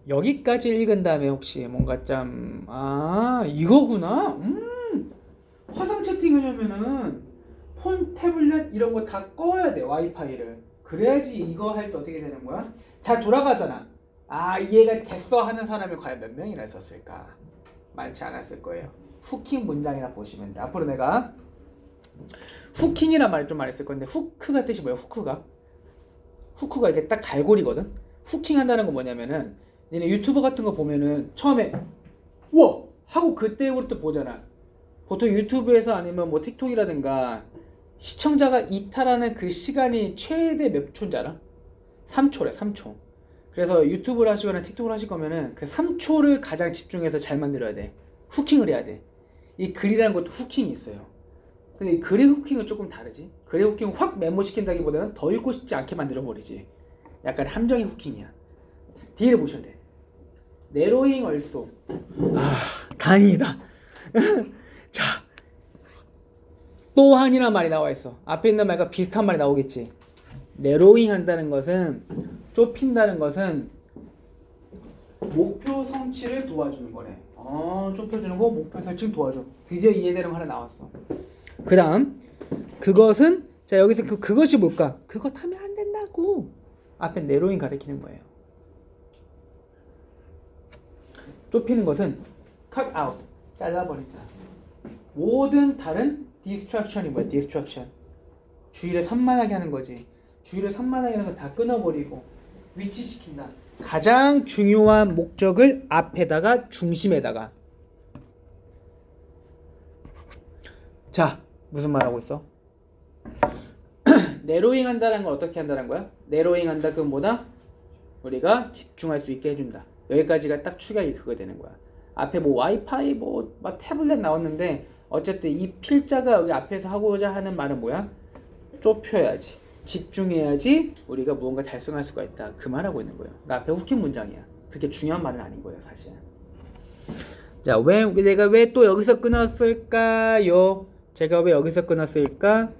여기까지 읽은 다음에 혹시 뭔가 좀 이거구나. 화상 채팅하려면은 폰, 태블릿 이런 거 다 꺼야 돼, 와이파이를. 그래야지 이거 할 때 어떻게 되는 거야? 잘 돌아가잖아. 이해가 됐어 하는 사람이 과연 몇 명이나 있었을까? 많지 않았을 거예요. 후킹 문장이나 보시면 돼. 앞으로 내가 후킹이란 말을 좀 많이 쓸 건데, 후크가 뜻이 뭐야? 후크가 이렇게 딱 갈고리거든. 후킹 한다는 건 뭐냐면은, 니네 유튜버 같은 거 보면은 처음에 우와 하고 그때부터 보잖아. 보통 유튜브에서 아니면 뭐 틱톡이라든가 시청자가 이탈하는 그 시간이 최대 몇 초인지 알아? 3초래, 3초. 그래서 유튜브를 하시거나 틱톡을 하실 거면은 그 3초를 가장 집중해서 잘 만들어야 돼. 후킹을 해야 돼. 이 글이라는 것도 후킹이 있어요. 근데 이 글의 후킹은 조금 다르지. 글의 후킹은 확 메모시킨다기보다는 더 읽고 싶지 않게 만들어버리지. 약간 함정의 후킹이야. 뒤를 보셔야 돼. 내로잉 얼소. 다행이다. 자, 또한이라는 말이 나와 있어. 앞에 있는 말과 비슷한 말이 나오겠지. 내로잉 한다는 것은, 좁힌다는 것은 목표 성취를 도와주는 거래. 좁혀주는 거 목표 설정 도와줘. 드디어 이해되는 거 하나 나왔어. 그 다음 그것은, 자 여기서 그것이 뭘까? 그것 하면 안 된다고. 앞에 내로잉 가리키는 거예요. 좁히는 것은 cut out, 잘라버린다. 모든 다른 distraction이 뭐야? distraction. 주의를 산만하게 하는 거지. 주의를 산만하게 하는 거 다 끊어버리고 위치시킨다. 가장 중요한 목적을 앞에다가 중심에다가. 자, 무슨 말하고 있어? 내로잉 한다는 건 어떻게 한다는 거야? 내로잉 한다 그건 뭐다? 우리가 집중할 수 있게 해준다. 여기까지가 딱 축약이 그거 되는 거야. 앞에 뭐 와이파이 막 태블릿 나왔는데 어쨌든 이 필자가 여기 앞에서 하고자 하는 말은 뭐야? 좁혀야지, 집중해야지 우리가 무언가 달성할 수가 있다. 그 말하고 있는 거예요. 그 앞에 후킹 문장이야. 그렇게 중요한 말은 아닌 거예요, 사실. 자, 내가 왜 또 여기서 끊었을까요? 제가 왜 여기서 끊었을까?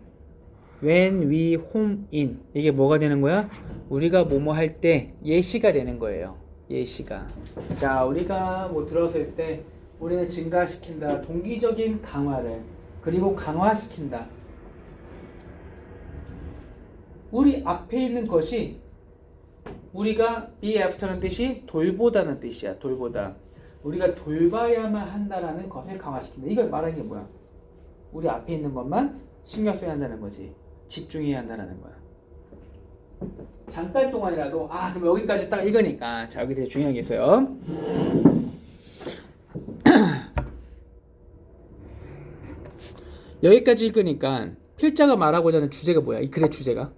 When we home in. 이게 뭐가 되는 거야? 우리가 뭐뭐 할 때 예시가 되는 거예요. 예시가. 자, 우리가 뭐 들었을 때 우리는 증가시킨다. 동기적인 강화를. 그리고 강화시킨다. 우리 앞에 있는 것이 우리가 be after는 뜻이 돌보다는 뜻이야. 돌보다. 우리가 돌봐야만 한다라는 것을 강화시킨다. 이걸 말하는 게 뭐야? 우리 앞에 있는 것만 신경 써야 한다는 거지. 집중해야 한다는 거야. 잠깐 동안이라도 그럼 여기까지 딱 읽으니까 자 여기 되게 중요한 게 있어요. 여기까지 읽으니까 필자가 말하고자 하는 주제가 뭐야? 이 글의 주제가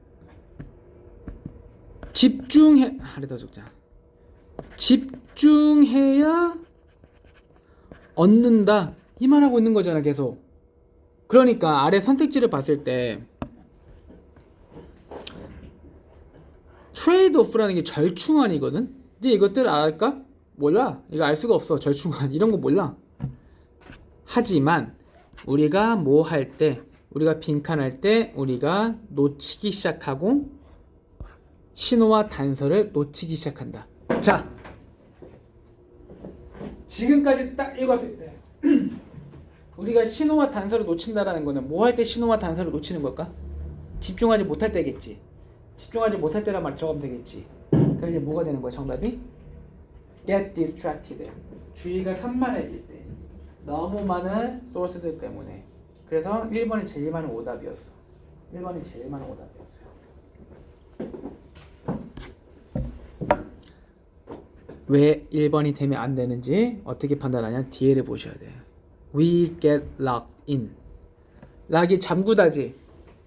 아래 더 적자. 집중해야 얻는다 이 말하고 있는 거잖아 계속. 그러니까 아래 선택지를 봤을 때 트레이드 오프라는 게 절충안이거든. 근데 이것들 알까? 몰라. 이거 알 수가 없어. 절충안 이런 거 몰라. 하지만 우리가 뭐 할 때, 우리가 빈칸할 때 우리가 놓치기 시작하고 신호와 단서를 놓치기 시작한다. 자, 지금까지 딱 읽었을 때 우리가 신호와 단서를 놓친다라는 거는 뭐 할 때 신호와 단서를 놓치는 걸까? 집중하지 못할 때겠지. 집중하지 못할 때란 말 들어가면 되겠지. 그럼 이제 뭐가 되는 거야? 정답이 get distracted. 주의가 산만해질 때. 너무 많은 소스들 때문에. 그래서 1번이 제일 많은 오답이었어. 1번이 제일 많은 오답이었어요. 왜 1번이 되면 안 되는지 어떻게 판단하냐? 뒤에를 보셔야 돼요. We get locked in. 락이 잠그다지.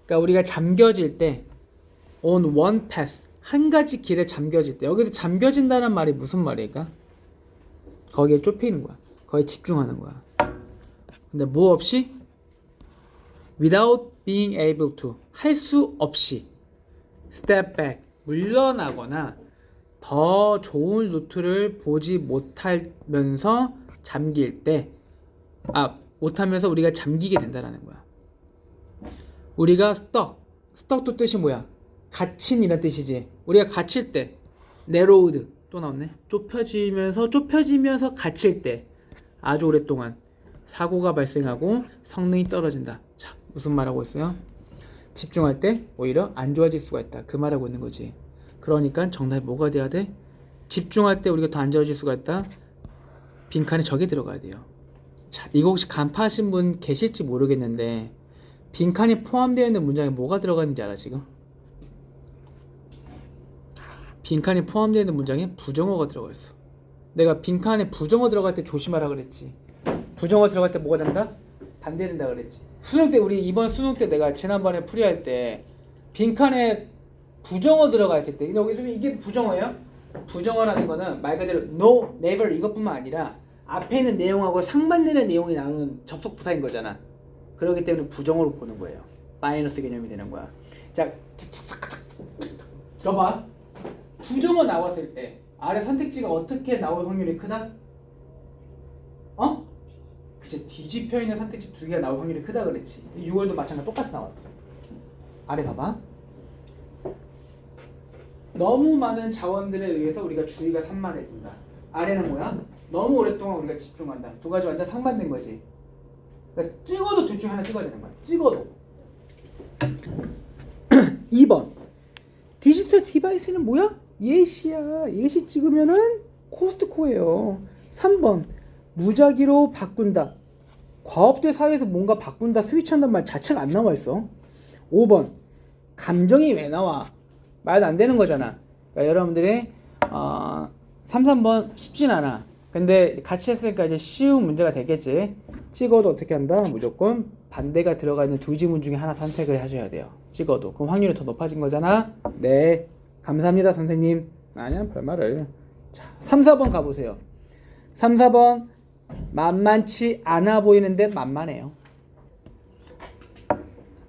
그러니까 우리가 잠겨질 때 on one path. 한 가지 길에 잠겨질 때. 여기서 잠겨진다는 말이 무슨 말일까? 거기에 좁히는 거야. 거기에 집중하는 거야. 근데 뭐 없이? Without being able to. 할 수 없이. Step back. 물러나거나 더 좋은 루트를 보지 못하면서 잠길 때 못하면서 우리가 잠기게 된다라는 거야. 우리가 stuck도 뜻이 뭐야? 갇힌 이란 뜻이지. 우리가 갇힐 때 narrowed 또 나왔네. 좁혀지면서 갇힐 때 아주 오랫동안 사고가 발생하고 성능이 떨어진다. 자, 무슨 말하고 있어요? 집중할 때 오히려 안 좋아질 수가 있다. 그 말하고 있는 거지. 그러니까 정답이 뭐가 돼야 돼? 집중할 때 우리가 더 안 좋아질 수가 있다. 빈칸에 적이 들어가야 돼요. 자, 이거 혹시 간파하신 분 계실지 모르겠는데 빈칸이 포함되어 있는 문장에 뭐가 들어가 있는지 알아 지금? 빈칸이 포함되어 있는 문장에 부정어가 들어가 있어. 내가 빈칸에 부정어 들어갈 때 조심하라 그랬지. 부정어 들어갈 때 뭐가 된다? 반대된다 그랬지. 수능 때 우리 이번 수능 때 내가 지난번에 풀이할 때 빈칸에 부정어 들어가 있을 때 여기 이게 부정어예요? 부정어라는 거는 말 그대로 no, never 이것뿐만 아니라 앞에 있는 내용하고 상반되는 내용이 나오는 접속 부사인 거잖아. 그렇기 때문에 부정어로 보는 거예요. 마이너스 개념이 되는 거야. 자, 들어봐. 부정어 나왔을 때 아래 선택지가 어떻게 나올 확률이 크다? 어? 그치, 뒤집혀 있는 선택지 두 개가 나올 확률이 크다 그랬지. 6월도 마찬가지로 똑같이 나왔어. 아래 봐봐. 너무 많은 자원들에 의해서 우리가 주의가 산만해진다. 아래는 뭐야? 너무 오랫동안 우리가 집중한다. 두 가지 완전 상반된 거지. 그러니까 찍어도 둘 중 하나 찍어야 되는 거야. 찍어도. 2번. 디지털 디바이스는 뭐야? 예시야. 예시 찍으면은 코스트코예요. 3번. 무작위로 바꾼다. 과업대 사이에서 뭔가 바꾼다, 스위치한다는 말 자체가 안 나와 있어. 5번. 감정이 왜 나와? 말도 안 되는 거잖아. 그러니까 여러분들이 3번 쉽진 않아. 근데 같이 했으니까 이제 쉬운 문제가 되겠지. 찍어도 어떻게 한다? 무조건 반대가 들어가 있는 두 지문 중에 하나 선택을 하셔야 돼요. 찍어도. 그럼 확률이 더 높아진 거잖아. 네. 감사합니다, 선생님. 아니야, 별말을. 자, 3, 4번 가보세요. 3, 4번 만만치 않아 보이는데 만만해요.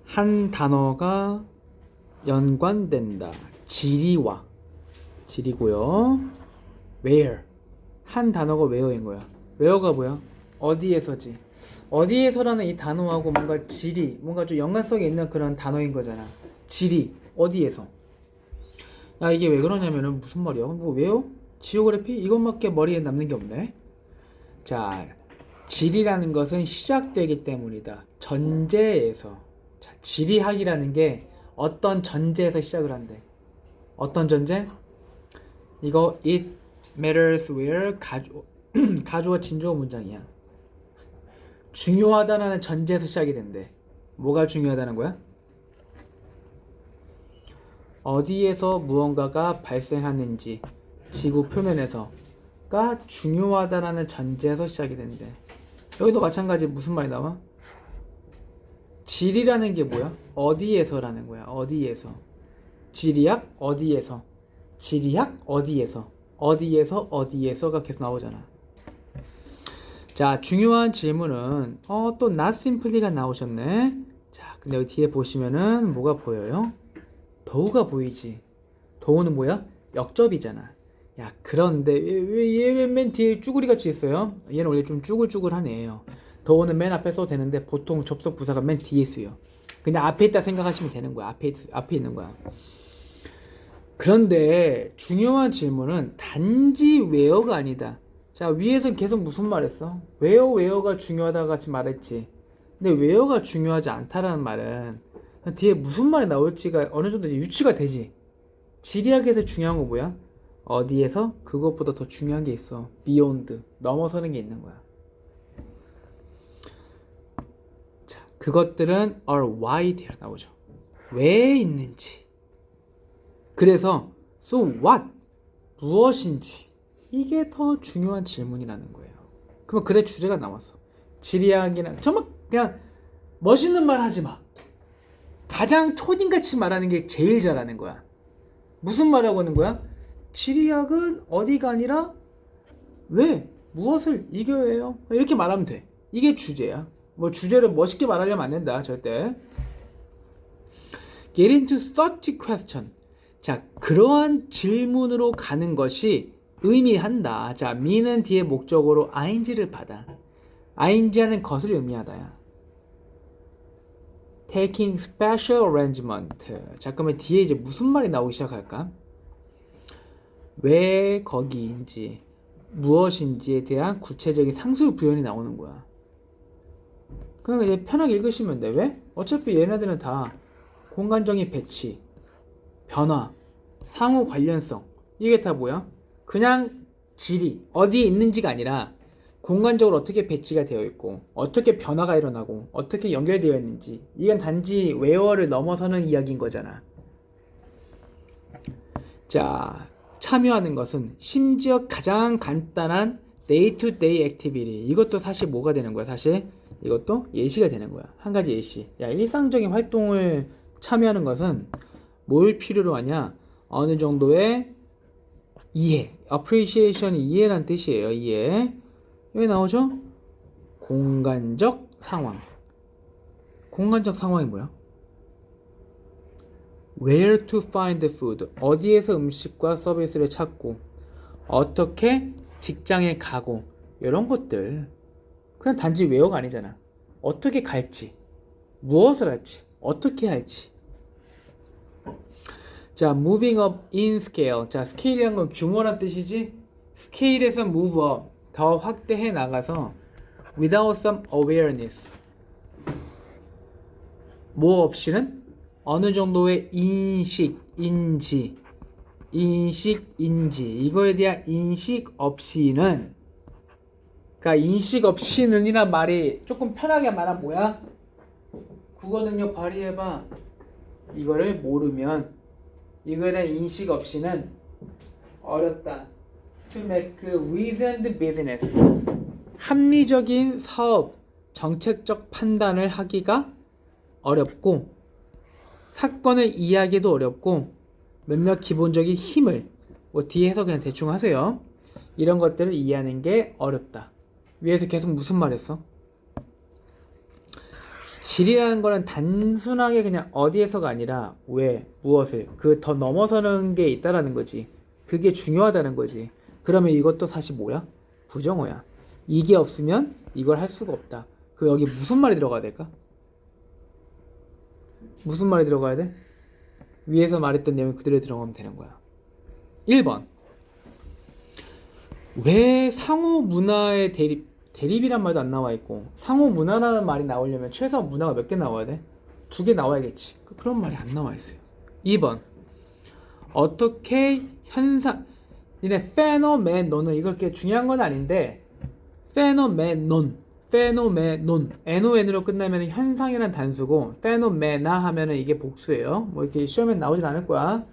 한 단어가 연관된다. 지리와. 지리고요. where. 한 단어가 where인 거야. where가 뭐야? 어디에서지. 어디에서라는 이 단어하고 뭔가 지리, 뭔가 좀 연관성이 있는 그런 단어인 거잖아. 지리, 어디에서. 야, 이게 왜 그러냐면은 무슨 말이야? 뭐 왜요? 지오그래피? 이것밖에 머리에 남는 게 없네. 자, 지리라는 것은 시작되기 때문이다. 전제에서. 자, 지리학이라는 게 어떤 전제에서 시작을 한대. 어떤 전제? 이거 it matters where 가주어 진주어 문장이야. 중요하다는 전제에서 시작이 된대. 뭐가 중요하다는 거야? 어디에서 무언가가 발생하는지 지구 표면에서가 중요하다라는 전제에서 시작이 된대. 여기도 마찬가지. 무슨 말이 나와? 지리라는 게 뭐야? 어디에서라는 거야. 어디에서. 지리학 어디에서. 지리학 어디에서. 어디에서가 계속 나오잖아. 자, 중요한 질문은 또 not simply가 나오셨네. 자, 근데 여기 뒤에 보시면은 뭐가 보여요? 더우가 보이지. 더우는 뭐야? 역접이잖아. 야, 그런데 얘 맨 뒤에 쭈구리 같이 있어요? 얘는 원래 좀 쭈글쭈글한 애예요. 더우는 맨 앞에 써도 되는데 보통 접속 부사가 맨 뒤에 있어요. 그냥 앞에 있다 생각하시면 되는 거야. 앞에 있는 거야. 그런데 중요한 질문은 단지 where가 아니다. 자, 위에서 계속 무슨 말 했어? where가 중요하다 같이 말했지. 근데 where가 중요하지 않다라는 말은 뒤에 무슨 말이 나올지가 어느 정도 유추가 되지. 지리학에서 중요한 거 뭐야? 어디에서 그것보다 더 중요한 게 있어. beyond. 넘어서는 게 있는 거야. 자, 그것들은 are why there 나오죠. 왜 있는지. 그래서 so what? 무엇인지. 이게 더 중요한 질문이라는 거예요. 그럼 그래 주제가 나왔어. 지리학이나 정말 그냥 멋있는 말 하지 마. 가장 초딩같이 말하는 게 제일 잘하는 거야. 무슨 말하고 있는 거야? 지리학은 어디가 아니라 왜? 무엇을 이겨해요? 이렇게 말하면 돼. 이게 주제야. 뭐 주제를 멋있게 말하려면 안 된다. 절대. Get into such question. 자, 그러한 질문으로 가는 것이 의미한다. 자, me는 뒤에 목적어로 ing를 받아. ing하는 것을 의미하다야. taking special arrangement. 자, 그러면 뒤에 이제 무슨 말이 나오기 시작할까? 왜 거기인지 무엇인지에 대한 구체적인 상술 부연이 나오는 거야. 그냥 이제 편하게 읽으시면 돼. 왜? 어차피 얘네들은 다 공간적인 배치, 변화, 상호 관련성, 이게 다 뭐야? 그냥 질이 어디에 있는지가 아니라 공간적으로 어떻게 배치가 되어 있고 어떻게 변화가 일어나고 어떻게 연결되어 있는지, 이건 단지 웨어를 넘어서는 이야기인 거잖아. 자, 참여하는 것은 심지어 가장 간단한 데이 투 데이 액티비티, 이것도 사실 뭐가 되는 거야? 사실 이것도 예시가 되는 거야. 한 가지 예시. 야, 일상적인 활동을 참여하는 것은 뭘 필요로 하냐? 어느 정도의 이해, appreciation이 이해란 뜻이에요. 이해. 여기 나오죠? 공간적 상황. 공간적 상황이 뭐야? Where to find the food. 어디에서 음식과 서비스를 찾고, 어떻게 직장에 가고, 이런 것들. 그냥 단지 외워가 아니잖아. 어떻게 갈지, 무엇을 할지, 어떻게 할지. 자, moving up in scale. 자, 스케일이란 건 규모란 뜻이지. 스케일에서 move up, 더 확대해 나가서 without some awareness. 뭐 없이는 어느 정도의 인식, 인지, 이거에 대한 인식 없이는, 그러니까 인식 없이는이란 말이 조금 편하게 말하면 뭐야? 국어 능력 발휘해봐. 이거를 모르면, 이거에 대한 인식 없이는 어렵다. To make reasoned business. 합리적인 사업, 정책적 판단을 하기가 어렵고, 사건을 이해하기도 어렵고, 몇몇 기본적인 힘을, 뭐 뒤에 해서 그냥 대충 하세요. 이런 것들을 이해하는 게 어렵다. 위에서 계속 무슨 말 했어? 질이라는 거는 단순하게 그냥 어디에서가 아니라 왜, 무엇을, 그 더 넘어서는 게 있다라는 거지. 그게 중요하다는 거지. 그러면 이것도 사실 뭐야? 부정어야. 이게 없으면 이걸 할 수가 없다. 그 여기 무슨 말이 들어가야 될까? 무슨 말이 들어가야 돼? 위에서 말했던 내용 그대로 들어가면 되는 거야. 1번. 왜 상호 문화의 대립이란 말도 안 나와 있고, 상호 문화라는 말이 나오려면 최소한 문화가 몇 개 나와야 돼? 2개 나와야겠지. 그런 말이 안 나와 있어요. 2번. 어떻게 현상, 니네 페노메논은 이거 그렇게 중요한 건 아닌데, 페노메논, NON으로 끝나면 현상이란 단수고, 페노메나 하면은 이게 복수예요. 뭐 이렇게 시험에 나오진 않을 거야.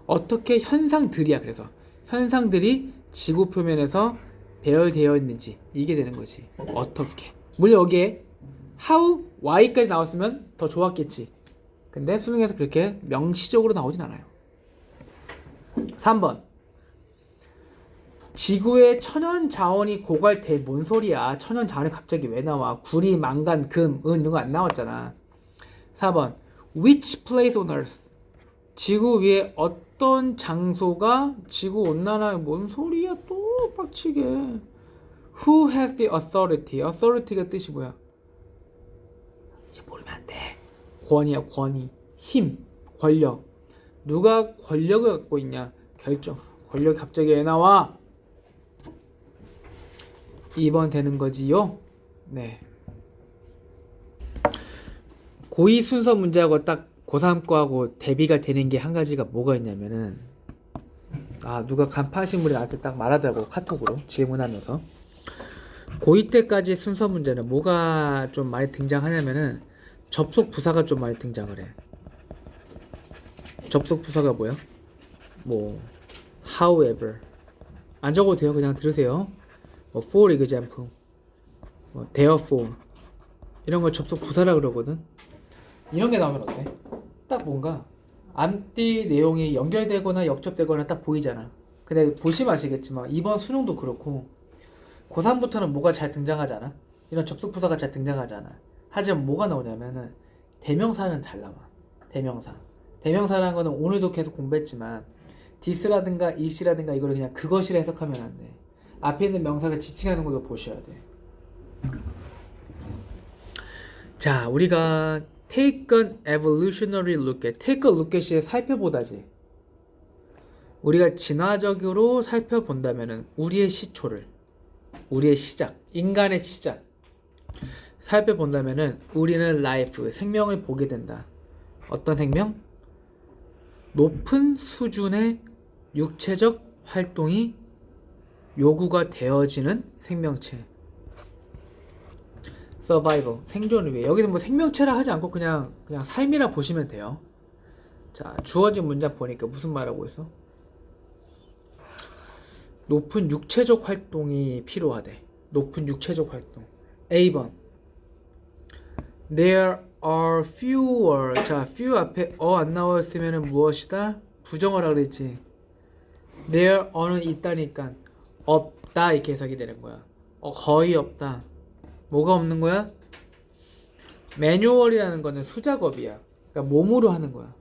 어떻게 현상들이야. 그래서 현상들이 지구 표면에서 배열되어 있는지, 이게 되는 거지. 어떻게. 물론 여기에 how, why까지 나왔으면 더 좋았겠지. 근데 수능에서 그렇게 명시적으로 나오진 않아요. 3번. 지구의 천연 자원이 고갈돼. 뭔 소리야? 천연 자원이 갑자기 왜 나와? 구리, 망간, 금, 은 이런 거 안 나왔잖아. 4번. Which place on earth? 지구 위에 어떤 장소가 지구 온난화에, 뭔 소리야 또 빡치게. Who has the authority? authority가 뜻이 뭐야? 이제 모르면 안 돼. 권위야, 권위. 힘, 권력. 누가 권력을 갖고 있냐? 결정. 권력이 갑자기 왜 나와? 2번 되는 거지요? 네. 고2 순서 문제하고 딱 고3 거하고 대비가 되는 게 한 가지가 뭐가 있냐면은, 누가 간파하신 분이 나한테 딱 말하더라고. 카톡으로 질문하면서. 고2 때까지 순서 문제는 뭐가 좀 많이 등장하냐면은 접속 부사가 좀 많이 등장을 해. 접속 부사가 뭐야? 뭐 however, 안 적어도 돼요. 그냥 들으세요. 뭐 for example, 뭐 therefore, 이런 걸 접속 부사라 그러거든. 이런 게 나오면 어때? 딱 뭔가 앞뒤 내용이 연결되거나 역접되거나 딱 보이잖아. 근데 보시면 아시겠지만 이번 수능도 그렇고 고3부터는 뭐가 잘 등장하잖아. 이런 접속 부사가 잘 등장하잖아. 하지만 뭐가 나오냐면은 대명사는 잘 나와. 대명사라는 거는 오늘도 계속 공부했지만 this라든가 it이라든가 이거를 그냥 그것이라 해석하면 안 돼. 앞에 있는 명사를 지칭하는 것도 보셔야 돼. 자, 우리가 take an evolutionary look at, take a look at이 살펴보다지. 우리가 진화적으로 살펴본다면은 우리의 시초를, 우리의 시작, 인간의 시작 살펴본다면은 우리는 라이프, 생명을 보게 된다. 어떤 생명? 높은 수준의 육체적 활동이 요구가 되어지는 생명체. 서바이벌, 생존을 위해. 여기서 뭐 생명체라 하지 않고 그냥 삶이라 보시면 돼요. 자, 주어진 문장 보니까 무슨 말하고 있어? 높은 육체적 활동이 필요하대. 높은 육체적 활동. A번. There are fewer. 자, few 앞에 안 나왔으면 무엇이다? 부정어라 그랬지. There are는 있다니까 없다 이렇게 해석이 되는 거야. 거의 없다. 뭐가 없는 거야? 매뉴얼이라는 거는 수작업이야. 그러니까 몸으로 하는 거야.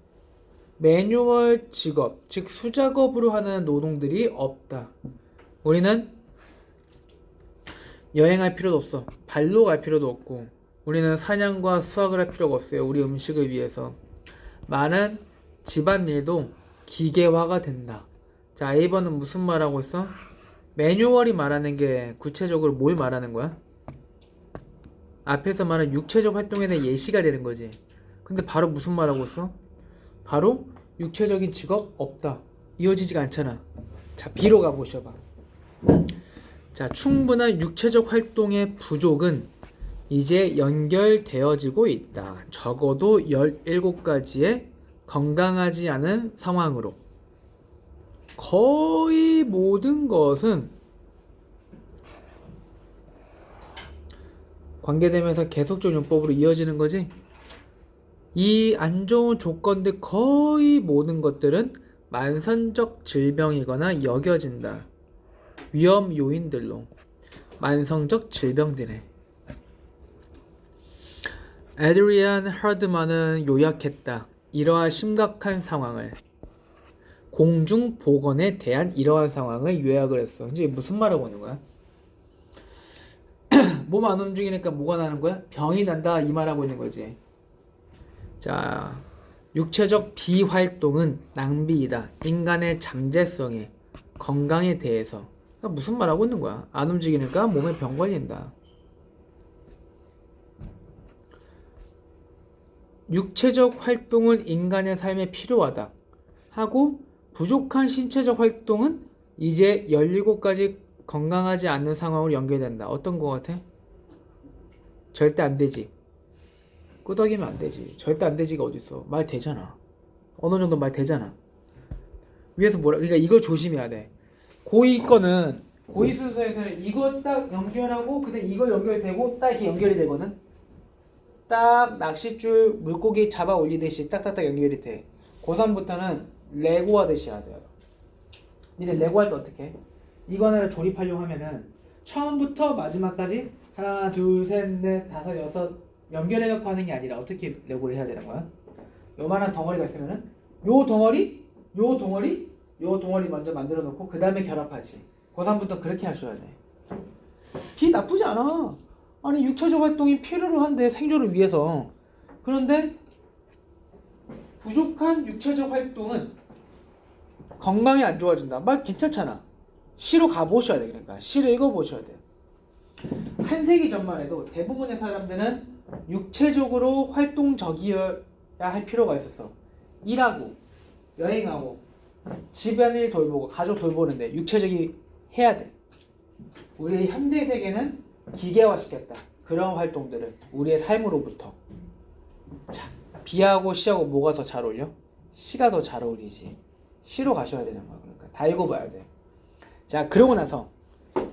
매뉴얼 직업, 즉 수작업으로 하는 노동들이 없다. 우리는 여행할 필요도 없어. 발로 갈 필요도 없고, 우리는 사냥과 수확을 할 필요가 없어요. 우리 음식을 위해서. 많은 집안일도 기계화가 된다. 자, A번은 무슨 말하고 있어? 매뉴얼이 말하는 게 구체적으로 뭘 말하는 거야? 앞에서 말한 육체적 활동에 대한 예시가 되는 거지. 근데 바로 무슨 말하고 있어? 바로 육체적인 직업 없다. 이어지지가 않잖아. 자, B로 가보셔봐. 자, 충분한 육체적 활동의 부족은 이제 연결되어지고 있다. 적어도 17가지의 건강하지 않은 상황으로. 거의 모든 것은 관계되면서 계속적 용법으로 이어지는 거지. 이 안 좋은 조건들 거의 모든 것들은 만성적 질병이거나 여겨진다. 위험 요인들로. 만성적 질병들에. 에드리안 하드만은 요약했다. 이러한 심각한 상황을. 공중보건에 대한 이러한 상황을 요약을 했어. 이제 무슨 말하고 있는 거야? 몸 안 움직이니까 뭐가 나는 거야? 병이 난다 이 말하고 있는 거지. 자, 육체적 비활동은 낭비이다. 인간의 잠재성에, 건강에 대해서. 그러니까 무슨 말하고 있는 거야? 안 움직이니까 몸에 병 걸린다. 육체적 활동은 인간의 삶에 필요하다 하고, 부족한 신체적 활동은 이제 17가지 건강하지 않는 상황으로 연결된다. 어떤 거 같아? 절대 안 되지. 끄덕이면 안 되지. 절대 안 되지가 어딨어. 말 되잖아. 어느 정도 말 되잖아. 위에서 뭐라, 그러니까 이걸 조심해야 돼. 고의 거는, 고의 순서에서는 이거 딱 연결하고, 그다음 이거 연결되고, 딱 이렇게 연결이 되거든? 딱 낚싯줄 물고기 잡아 올리듯이 딱딱딱 연결이 돼. 고3부터는 레고 하듯이 해야 돼요. 니네 레고 할 때 어떻게 해? 이거 하나를 조립하려고 하면은 처음부터 마지막까지 하나, 둘, 셋, 넷, 다섯, 여섯 연결해갖고 하는 게 아니라 어떻게 레고를 해야 되는 거야? 요만한 덩어리가 있으면은 요 덩어리, 요 덩어리, 요 덩어리 먼저 만들어 놓고 그 다음에 결합하지. 고3부터 그렇게 하셔야 돼. 비 나쁘지 않아. 아니 육체적 활동이 필요로 한데 생존을 위해서. 그런데 부족한 육체적 활동은 건강이 안 좋아진다. 말 괜찮잖아. 시로 가보셔야 돼. 그러니까 시를 읽어보셔야 돼. 한 세기 전만 해도 대부분의 사람들은 육체적으로 활동적이어야 할 필요가 있었어. 일하고 여행하고 집안일 돌보고 가족 돌보는데 육체적이 해야 돼. 우리 현대 세계는 기계화시켰다. 그런 활동들을 우리의 삶으로부터. 자, B하고 C하고 뭐가 더 잘 어울려? C가 더 잘 어울리지. C로 가셔야 되는 거야. 그러니까 다 읽어봐야 돼. 자, 그러고 나서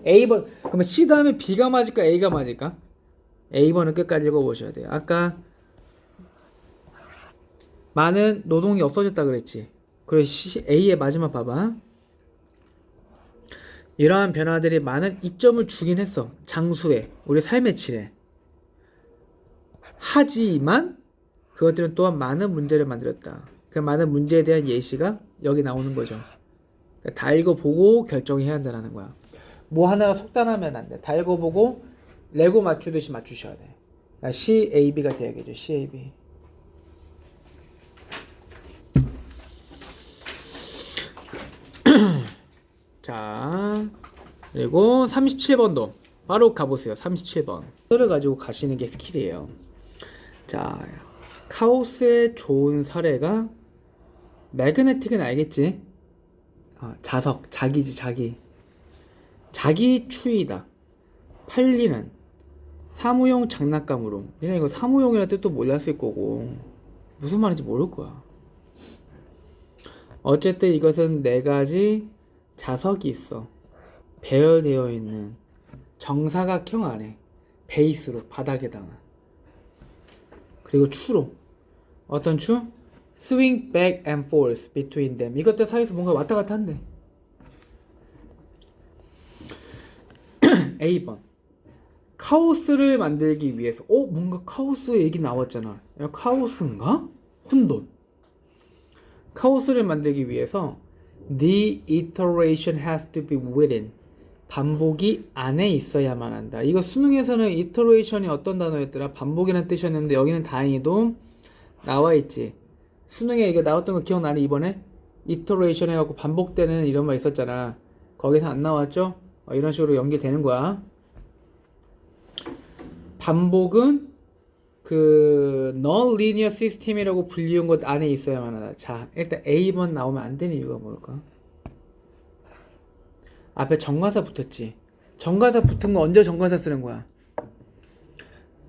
A번, 그러면 C 다음에 B가 맞을까 A가 맞을까? A번은 끝까지 읽어보셔야 돼요. 아까 많은 노동이 없어졌다 그랬지. 그래, A의 마지막 봐봐. 이러한 변화들이 많은 이점을 주긴 했어. 장수에, 우리 삶의 질에. 하지만 그것들은 또한 많은 문제를 만들었다. 그 많은 문제에 대한 예시가 여기 나오는 거죠. 그러니까 다 읽어보고 결정해야 한다는 거야. 뭐 하나가 속단하면 안 돼. 다 읽어보고 레고 맞추듯이 맞추셔야 돼. 그러니까 CAB가 돼야겠죠. CAB. 자, 그리고 37번도 바로 가보세요. 37번. 이거를 가지고 가시는 게 스킬이에요. 자, 카오스의 좋은 사례가 매그네틱은 알겠지? 자석, 자기지, 자기. 자기 추이다. 팔리는 사무용 장난감으로. 얘네 이거 사무용이라는 뜻도 몰랐을 거고 무슨 말인지 모를 거야. 어쨌든 이것은 네 가지 자석이 있어. 배열되어 있는 정사각형 안에 베이스로 바닥에다가. 그리고 추로. 어떤 추? Swing back and forth between them. 이것들 사이에서 뭔가 왔다 갔다 한대. A번. 카오스를 만들기 위해서. 뭔가 카오스 얘기 나왔잖아. 야, 카오스인가? 혼돈. 카오스를 만들기 위해서 The iteration has to be within. 반복이 안에 있어야만 한다. 이거 수능에서는 iteration이 어떤 단어였더라? 반복이라는 뜻이었는데 여기는 다행히도 나와있지. 수능에 이거 나왔던 거 기억나니? 이번에 iteration 해갖고 반복되는 이런 말 있었잖아. 거기서 안 나왔죠? 이런 식으로 연결되는 거야. 반복은 그 non-linear system이라고 불리운 것 안에 있어야만 하다. 자, 일단 A번 나오면 안 되는 이유가 뭘까? 앞에 정관사 붙었지. 정관사 붙은 거 언제 정관사 쓰는 거야?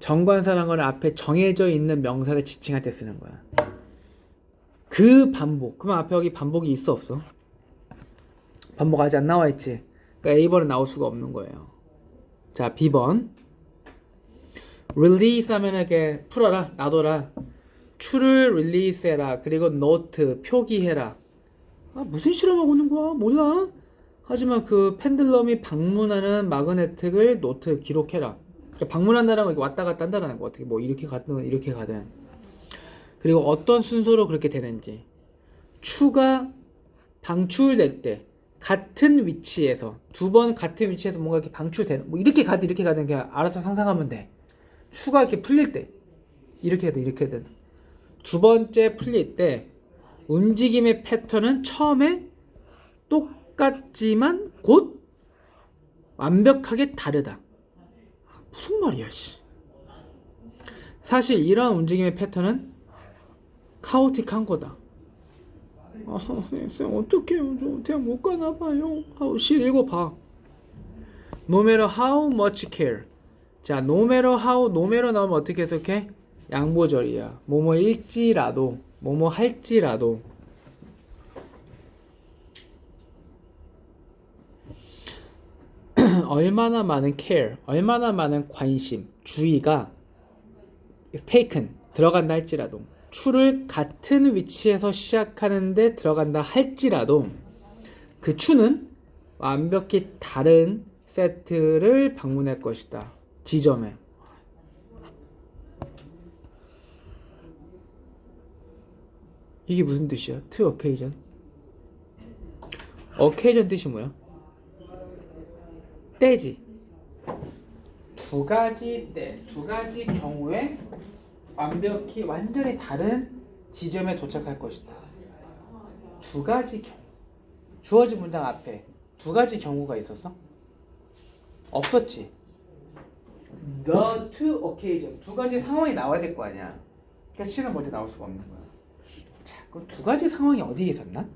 정관사란 건 앞에 정해져 있는 명사를 지칭할 때 쓰는 거야. 그 반복. 그럼 앞에 여기 반복이 있어 없어? 반복 아직 안 나와 있지. 그러니까 A번은 나올 수가 없는 거예요. 자, B번. release 하면 이렇게 풀어라, 놔둬라. 추를 release 해라. 그리고 note, 표기해라. 무슨 실험하고 있는 거야? 몰라. 하지만 그 펜들럼이 방문하는 마그네틱을 노트 기록해라. 그러니까 방문한다는 건 왔다 갔다 한다는 거. 어떻게 뭐 이렇게 가든 이렇게 가든. 그리고 어떤 순서로 그렇게 되는지. 추가 방출될 때 같은 위치에서 두 번 같은 위치에서 뭔가 이렇게 방출되는, 뭐 이렇게 가든 이렇게 가든 그냥 알아서 상상하면 돼. 추가 이렇게 풀릴 때 이렇게 하든 이렇게 하든. 두 번째 풀릴 때 움직임의 패턴은 처음에 똑같지만 곧 완벽하게 다르다. 무슨 말이야, 씨. 사실 이러한 움직임의 패턴은 카오틱한 거다. 쌤 어떡해요? 저 대학 못 가나 봐요. 실 읽어봐. No matter how much care. 자, no matter how, no matter 나오면 어떻게 해석해? 양보절이야. 뭐뭐 일지라도, 뭐뭐 할지라도. 얼마나 많은 care, 얼마나 많은 관심, 주의가 taken, 들어간다 할지라도, 추를 같은 위치에서 시작하는데 들어간다 할지라도 그 추는 완벽히 다른 세트를 방문할 것이다. 지점에. 이게 무슨 뜻이야? to occasion. occasion 뜻이 뭐야? 때지. 두 가지 때, 두 가지 경우에 완벽히 완전히 다른 지점에 도착할 것이다. 두 가지 경우. 주어진 문장 앞에 두 가지 경우가 있었어? 없었지. The two occasion. 두 가지 상황이 나와야 될 거 아니야. 그러니까 시는 먼저 나올 수가 없는 거야. 자, 그럼 두 가지 상황이 어디에 있었나?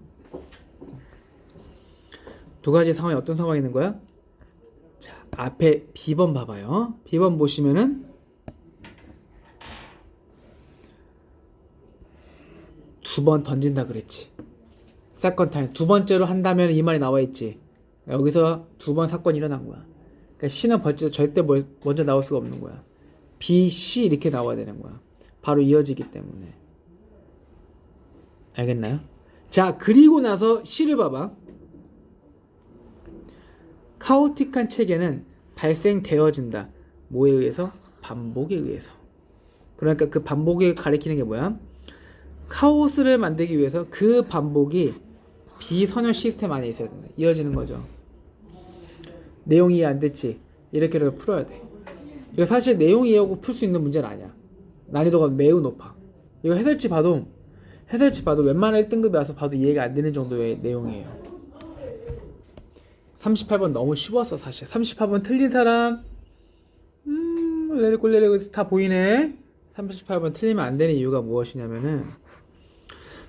두 가지 상황이 어떤 상황이 있는 거야? 자, 앞에 B번 봐봐요. B번 보시면은 두 번 던진다 그랬지. 사건 타임. 두 번째로 한다면 이 말이 나와 있지. 여기서 두 번 사건이 일어난 거야. 그러니까 C는 절대 먼저 나올 수가 없는 거야. B, C 이렇게 나와야 되는 거야. 바로 이어지기 때문에. 알겠나요? 자, 그리고 나서 C를 봐봐. 카오틱한 체계는 발생되어진다. 뭐에 의해서? 반복에 의해서. 그러니까 그 반복을 가리키는 게 뭐야? 카오스를 만들기 위해서 그 반복이 비선열 시스템 안에 있어야 된다. 이어지는 거죠. 내용이 이해 안 됐지? 이렇게 풀어야 돼. 이거 사실 내용 이해하고 풀 수 있는 문제는 아니야. 난이도가 매우 높아. 이거 해설지 봐도 웬만한 1등급이 와서 봐도 이해가 안 되는 정도의 내용이에요. 38번 너무 쉬웠어 사실. 38번 틀린 사람 레리꼴레리 다 보이네. 38번 틀리면 안 되는 이유가 무엇이냐면은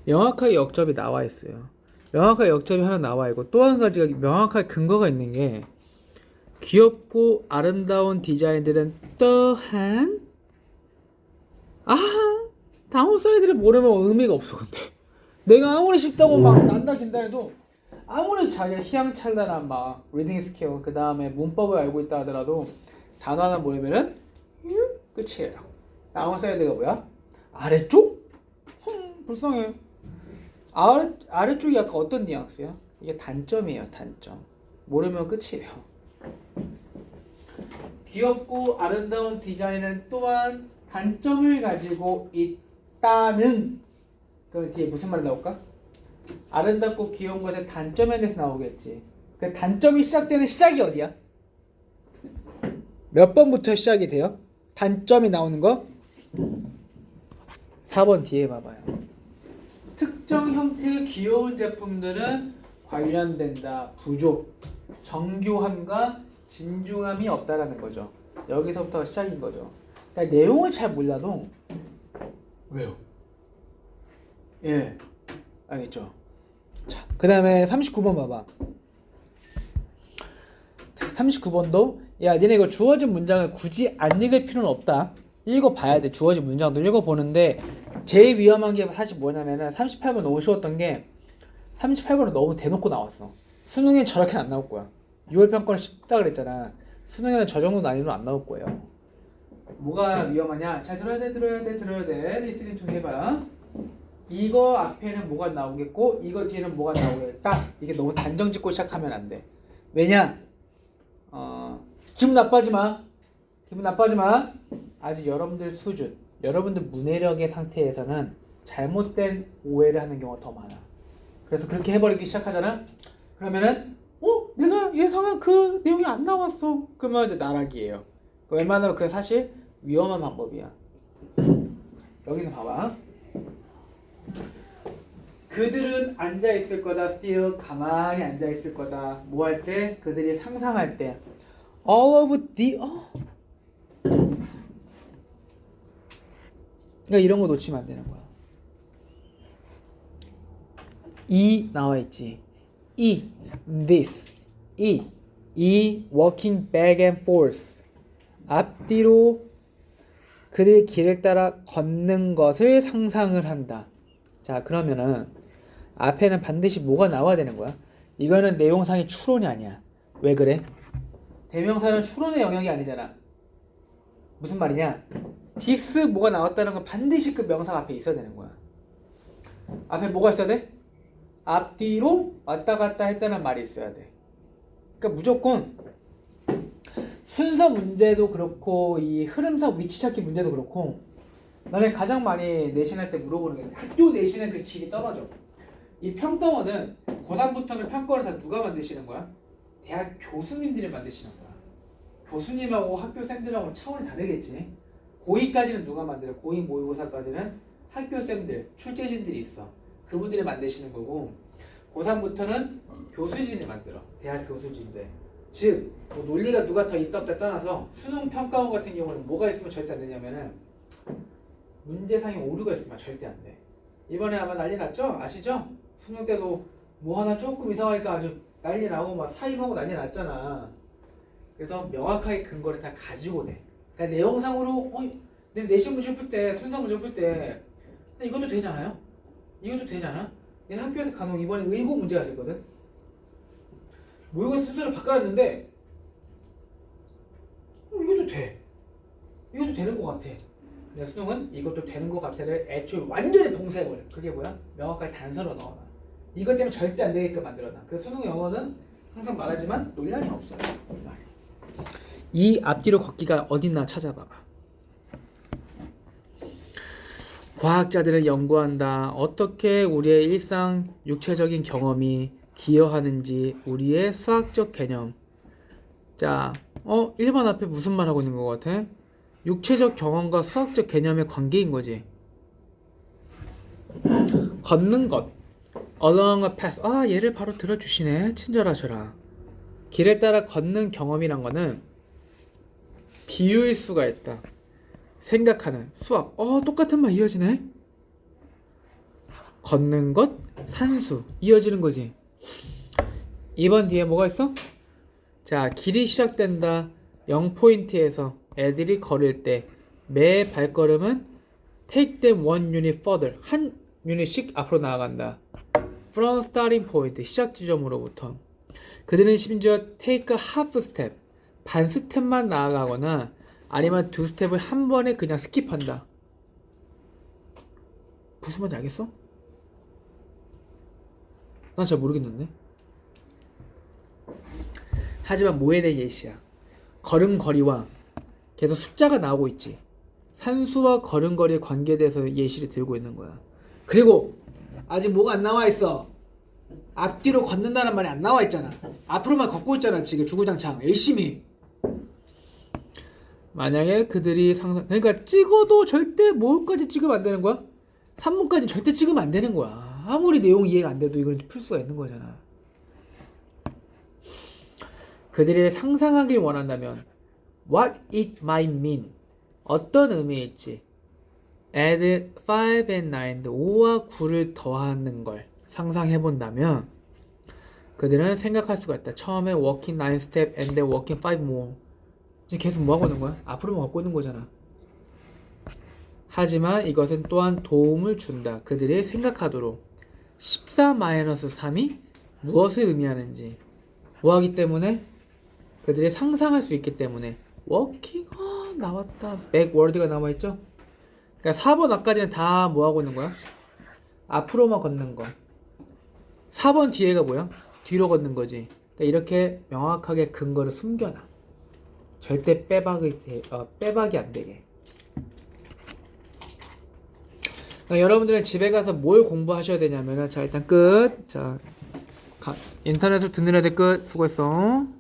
명확하게 역접이 나와 있어요. 명확하게 역접이 하나 나와 있고 또 한 가지가 명확하게 근거가 있는 게 귀엽고 아름다운 디자인들은 또한 다운사이드를 모르면 의미가 없어. 근데 내가 아무리 쉽다고 막 난다 긴다 해도 아무리 자기가 희양찬란한 막 리딩 스킬 그 다음에 문법을 알고 있다 하더라도 단어 하나 모르면은 끝이에요. 다운사이드가 뭐야? 아래쪽? 불쌍해. 아래쪽이 약간 어떤 뉘앙스야? 이게 단점이에요. 단점. 모르면 끝이에요. 귀엽고 아름다운 디자인은 또한 단점을 가지고 있다는. 그럼 뒤에 무슨 말이 나올까? 아름답고 귀여운 것의 단점에 대해서 나오겠지. 그 단점이 시작되는 시작이 어디야? 몇 번부터 시작이 돼요? 단점이 나오는 거? 4번 뒤에 봐봐요. 특정 형태의 귀여운 제품들은 관련된다. 부족, 정교함과 진중함이 없다라는 거죠. 여기서부터 시작인 거죠. 그러니까 내용을 잘 몰라도 왜요? 예, 알겠죠? 자, 그 다음에 39번 봐봐. 자, 39번도 야, 니네 이거 주어진 문장을 굳이 안 읽을 필요는 없다. 읽어봐야 돼. 주어진 문장도 읽어보는데 제일 위험한 게 사실 뭐냐면은 38번 너무 쉬웠던 게 38번은 너무 대놓고 나왔어. 수능엔 저렇게는 안 나올 거야. 6월 평가는 쉽다 그랬잖아. 수능에는 저 정도 난이도는 안 나올 거예요. 뭐가 위험하냐? 잘 들어야 돼. 리스닝 좀 해봐. 이거 앞에는 뭐가 나오겠고 이거 뒤에는 뭐가 나오겠다. 이게 너무 단정 짓고 시작하면 안 돼. 왜냐? 기분 나빠지 마. 아직 여러분들 수준, 여러분들 문해력의 상태에서는 잘못된 오해를 하는 경우가 더 많아. 그래서 그렇게 해버리기 시작하잖아. 그러면은 내가 예상한 그 내용이 안 나왔어. 그러면 이제 나락이에요. 웬만하면 그게 사실 위험한 방법이야. 여기서 봐봐. 그들은 앉아있을 거다. still 가만히 앉아있을 거다. 뭐 할 때? 그들이 상상할 때. all of the 그러니까 이런 거 놓치면 안 되는 거야. 이 나와 있지. this, walking back and forth. 앞뒤로 그들의 길을 따라 걷는 것을 상상을 한다. 자, 그러면은 앞에는 반드시 뭐가 나와야 되는 거야? 이거는 내용상의 추론이 아니야. 왜 그래? 대명사는 추론의 영역이 아니잖아. 무슨 말이냐? this 뭐가 나왔다는 건 반드시 그 명사 앞에 있어야 되는 거야. 앞에 뭐가 있어야 돼? 앞뒤로 왔다 갔다 했다는 말이 있어야 돼. 그러니까 무조건 순서 문제도 그렇고 이 흐름상 위치 찾기 문제도 그렇고 너네 가장 많이 내신할 때 물어보는 게 학교 내신은 그 질이 떨어져. 이 평가원은 고3부터는 평가원을 다 누가 만드시는 거야? 대학 교수님들이 만드시는 거야. 교수님하고 학교생들하고 차원이 다르겠지. 고2까지는 누가 만들어? 고2 모의고사까지는 학교생들, 출제진들이 있어. 그분들이 만드시는 거고 고3부터는 교수진이 만들어. 대학 교수진들. 즉 뭐 논리가 누가 더 있다 없다 떠나서 수능 평가원 같은 경우는 뭐가 있으면 절대 안 되냐면은 문제상에 오류가 있으면 절대 안 돼. 이번에 아마 난리 났죠? 아시죠? 수능 때도 뭐 하나 조금 이상하니까 아주 난리 나고 막 사임하고 난리 났잖아. 그래서 명확하게 근거를 다 가지고 내. 그러니까 내용상으로 내 내신 문제 풀 때, 순서 문제 풀 때 이것도 되잖아요? 이것도 되잖아? 얘는 학교에서 간혹 이번에 의고 문제가 됐거든? 모의고사 순서를 바꿔놨는데 이것도 돼. 이것도 되는 것 같아. 근데 수능은 이것도 되는 것 같아를 애초에 완전히 봉쇄해버려. 그게 뭐야? 명확하게 단서로 넣어놔. 이것 때문에 절대 안 되게끔 만들어놔. 그래서 수능 영어는 항상 말하지만 논란이 없어요. 논란이. 이 앞뒤로 걷기가 어딨나 찾아봐봐. 과학자들을 연구한다. 어떻게 우리의 일상 육체적인 경험이 기여하는지 우리의 수학적 개념. 자, 1번 앞에 무슨 말 하고 있는 것 같아? 육체적 경험과 수학적 개념의 관계인 거지. 걷는 것. along a path. 얘를 바로 들어주시네. 친절하셔라. 길을 따라 걷는 경험이란 거는 비유일 수가 있다. 생각하는 수학. 똑같은 말 이어지네. 걷는 것, 산수 이어지는 거지. 2번 뒤에 뭐가 있어? 자, 길이 시작된다. 0포인트에서 애들이 걸을 때 매 발걸음은 take them one unit further. 한 유닛씩 앞으로 나아간다. From starting point. 시작 지점으로부터. 그들은 심지어 take a half step. 반 스텝만 나아가거나 아니면 두 스텝을 한 번에 그냥 스킵한다. 무슨 말인지 알겠어? 난 잘 모르겠는데. 하지만 뭐에 대한 예시야? 걸음걸이와 계속 숫자가 나오고 있지. 산수와 걸음걸이의 관계에 대해서 예시를 들고 있는 거야. 그리고 아직 뭐가 안 나와 있어. 앞뒤로 걷는다는 말이 안 나와 있잖아. 앞으로만 걷고 있잖아. 지금 주구장창 열심히. 만약에 그들이 그러니까 찍어도 절대 뭐까지 찍으면 안 되는 거야? 3문까지 절대 찍으면 안 되는 거야. 아무리 내용 이해가 안 돼도 이건 풀 수가 있는 거잖아. 그들이 상상하길 원한다면 what it might mean. 어떤 의미일지. add 5 and 9. 5와 9를 더하는 걸 상상해본다면 그들은 생각할 수가 있다. 처음에 walking 9 step and then walking 5 more. 이제 계속 뭐하고 있는 거야? 앞으로만 걷고 있는 거잖아. 하지만 이것은 또한 도움을 준다. 그들이 생각하도록 14-3이 무엇을 의미하는지 뭐하기 때문에 그들이 상상할 수 있기 때문에 워킹 나왔다. 백워드가 남아있죠. 그러니까 4번 앞까지는 다 뭐하고 있는 거야? 앞으로만 걷는 거. 4번 뒤에가 뭐야? 뒤로 걷는 거지. 그러니까 이렇게 명확하게 근거를 숨겨놔. 절대 빼박이 안 되게. 그러니까 여러분들은 집에 가서 뭘 공부하셔야 되냐면은 자 일단 끝. 자 인터넷으로 듣는 애들 끝. 수고했어.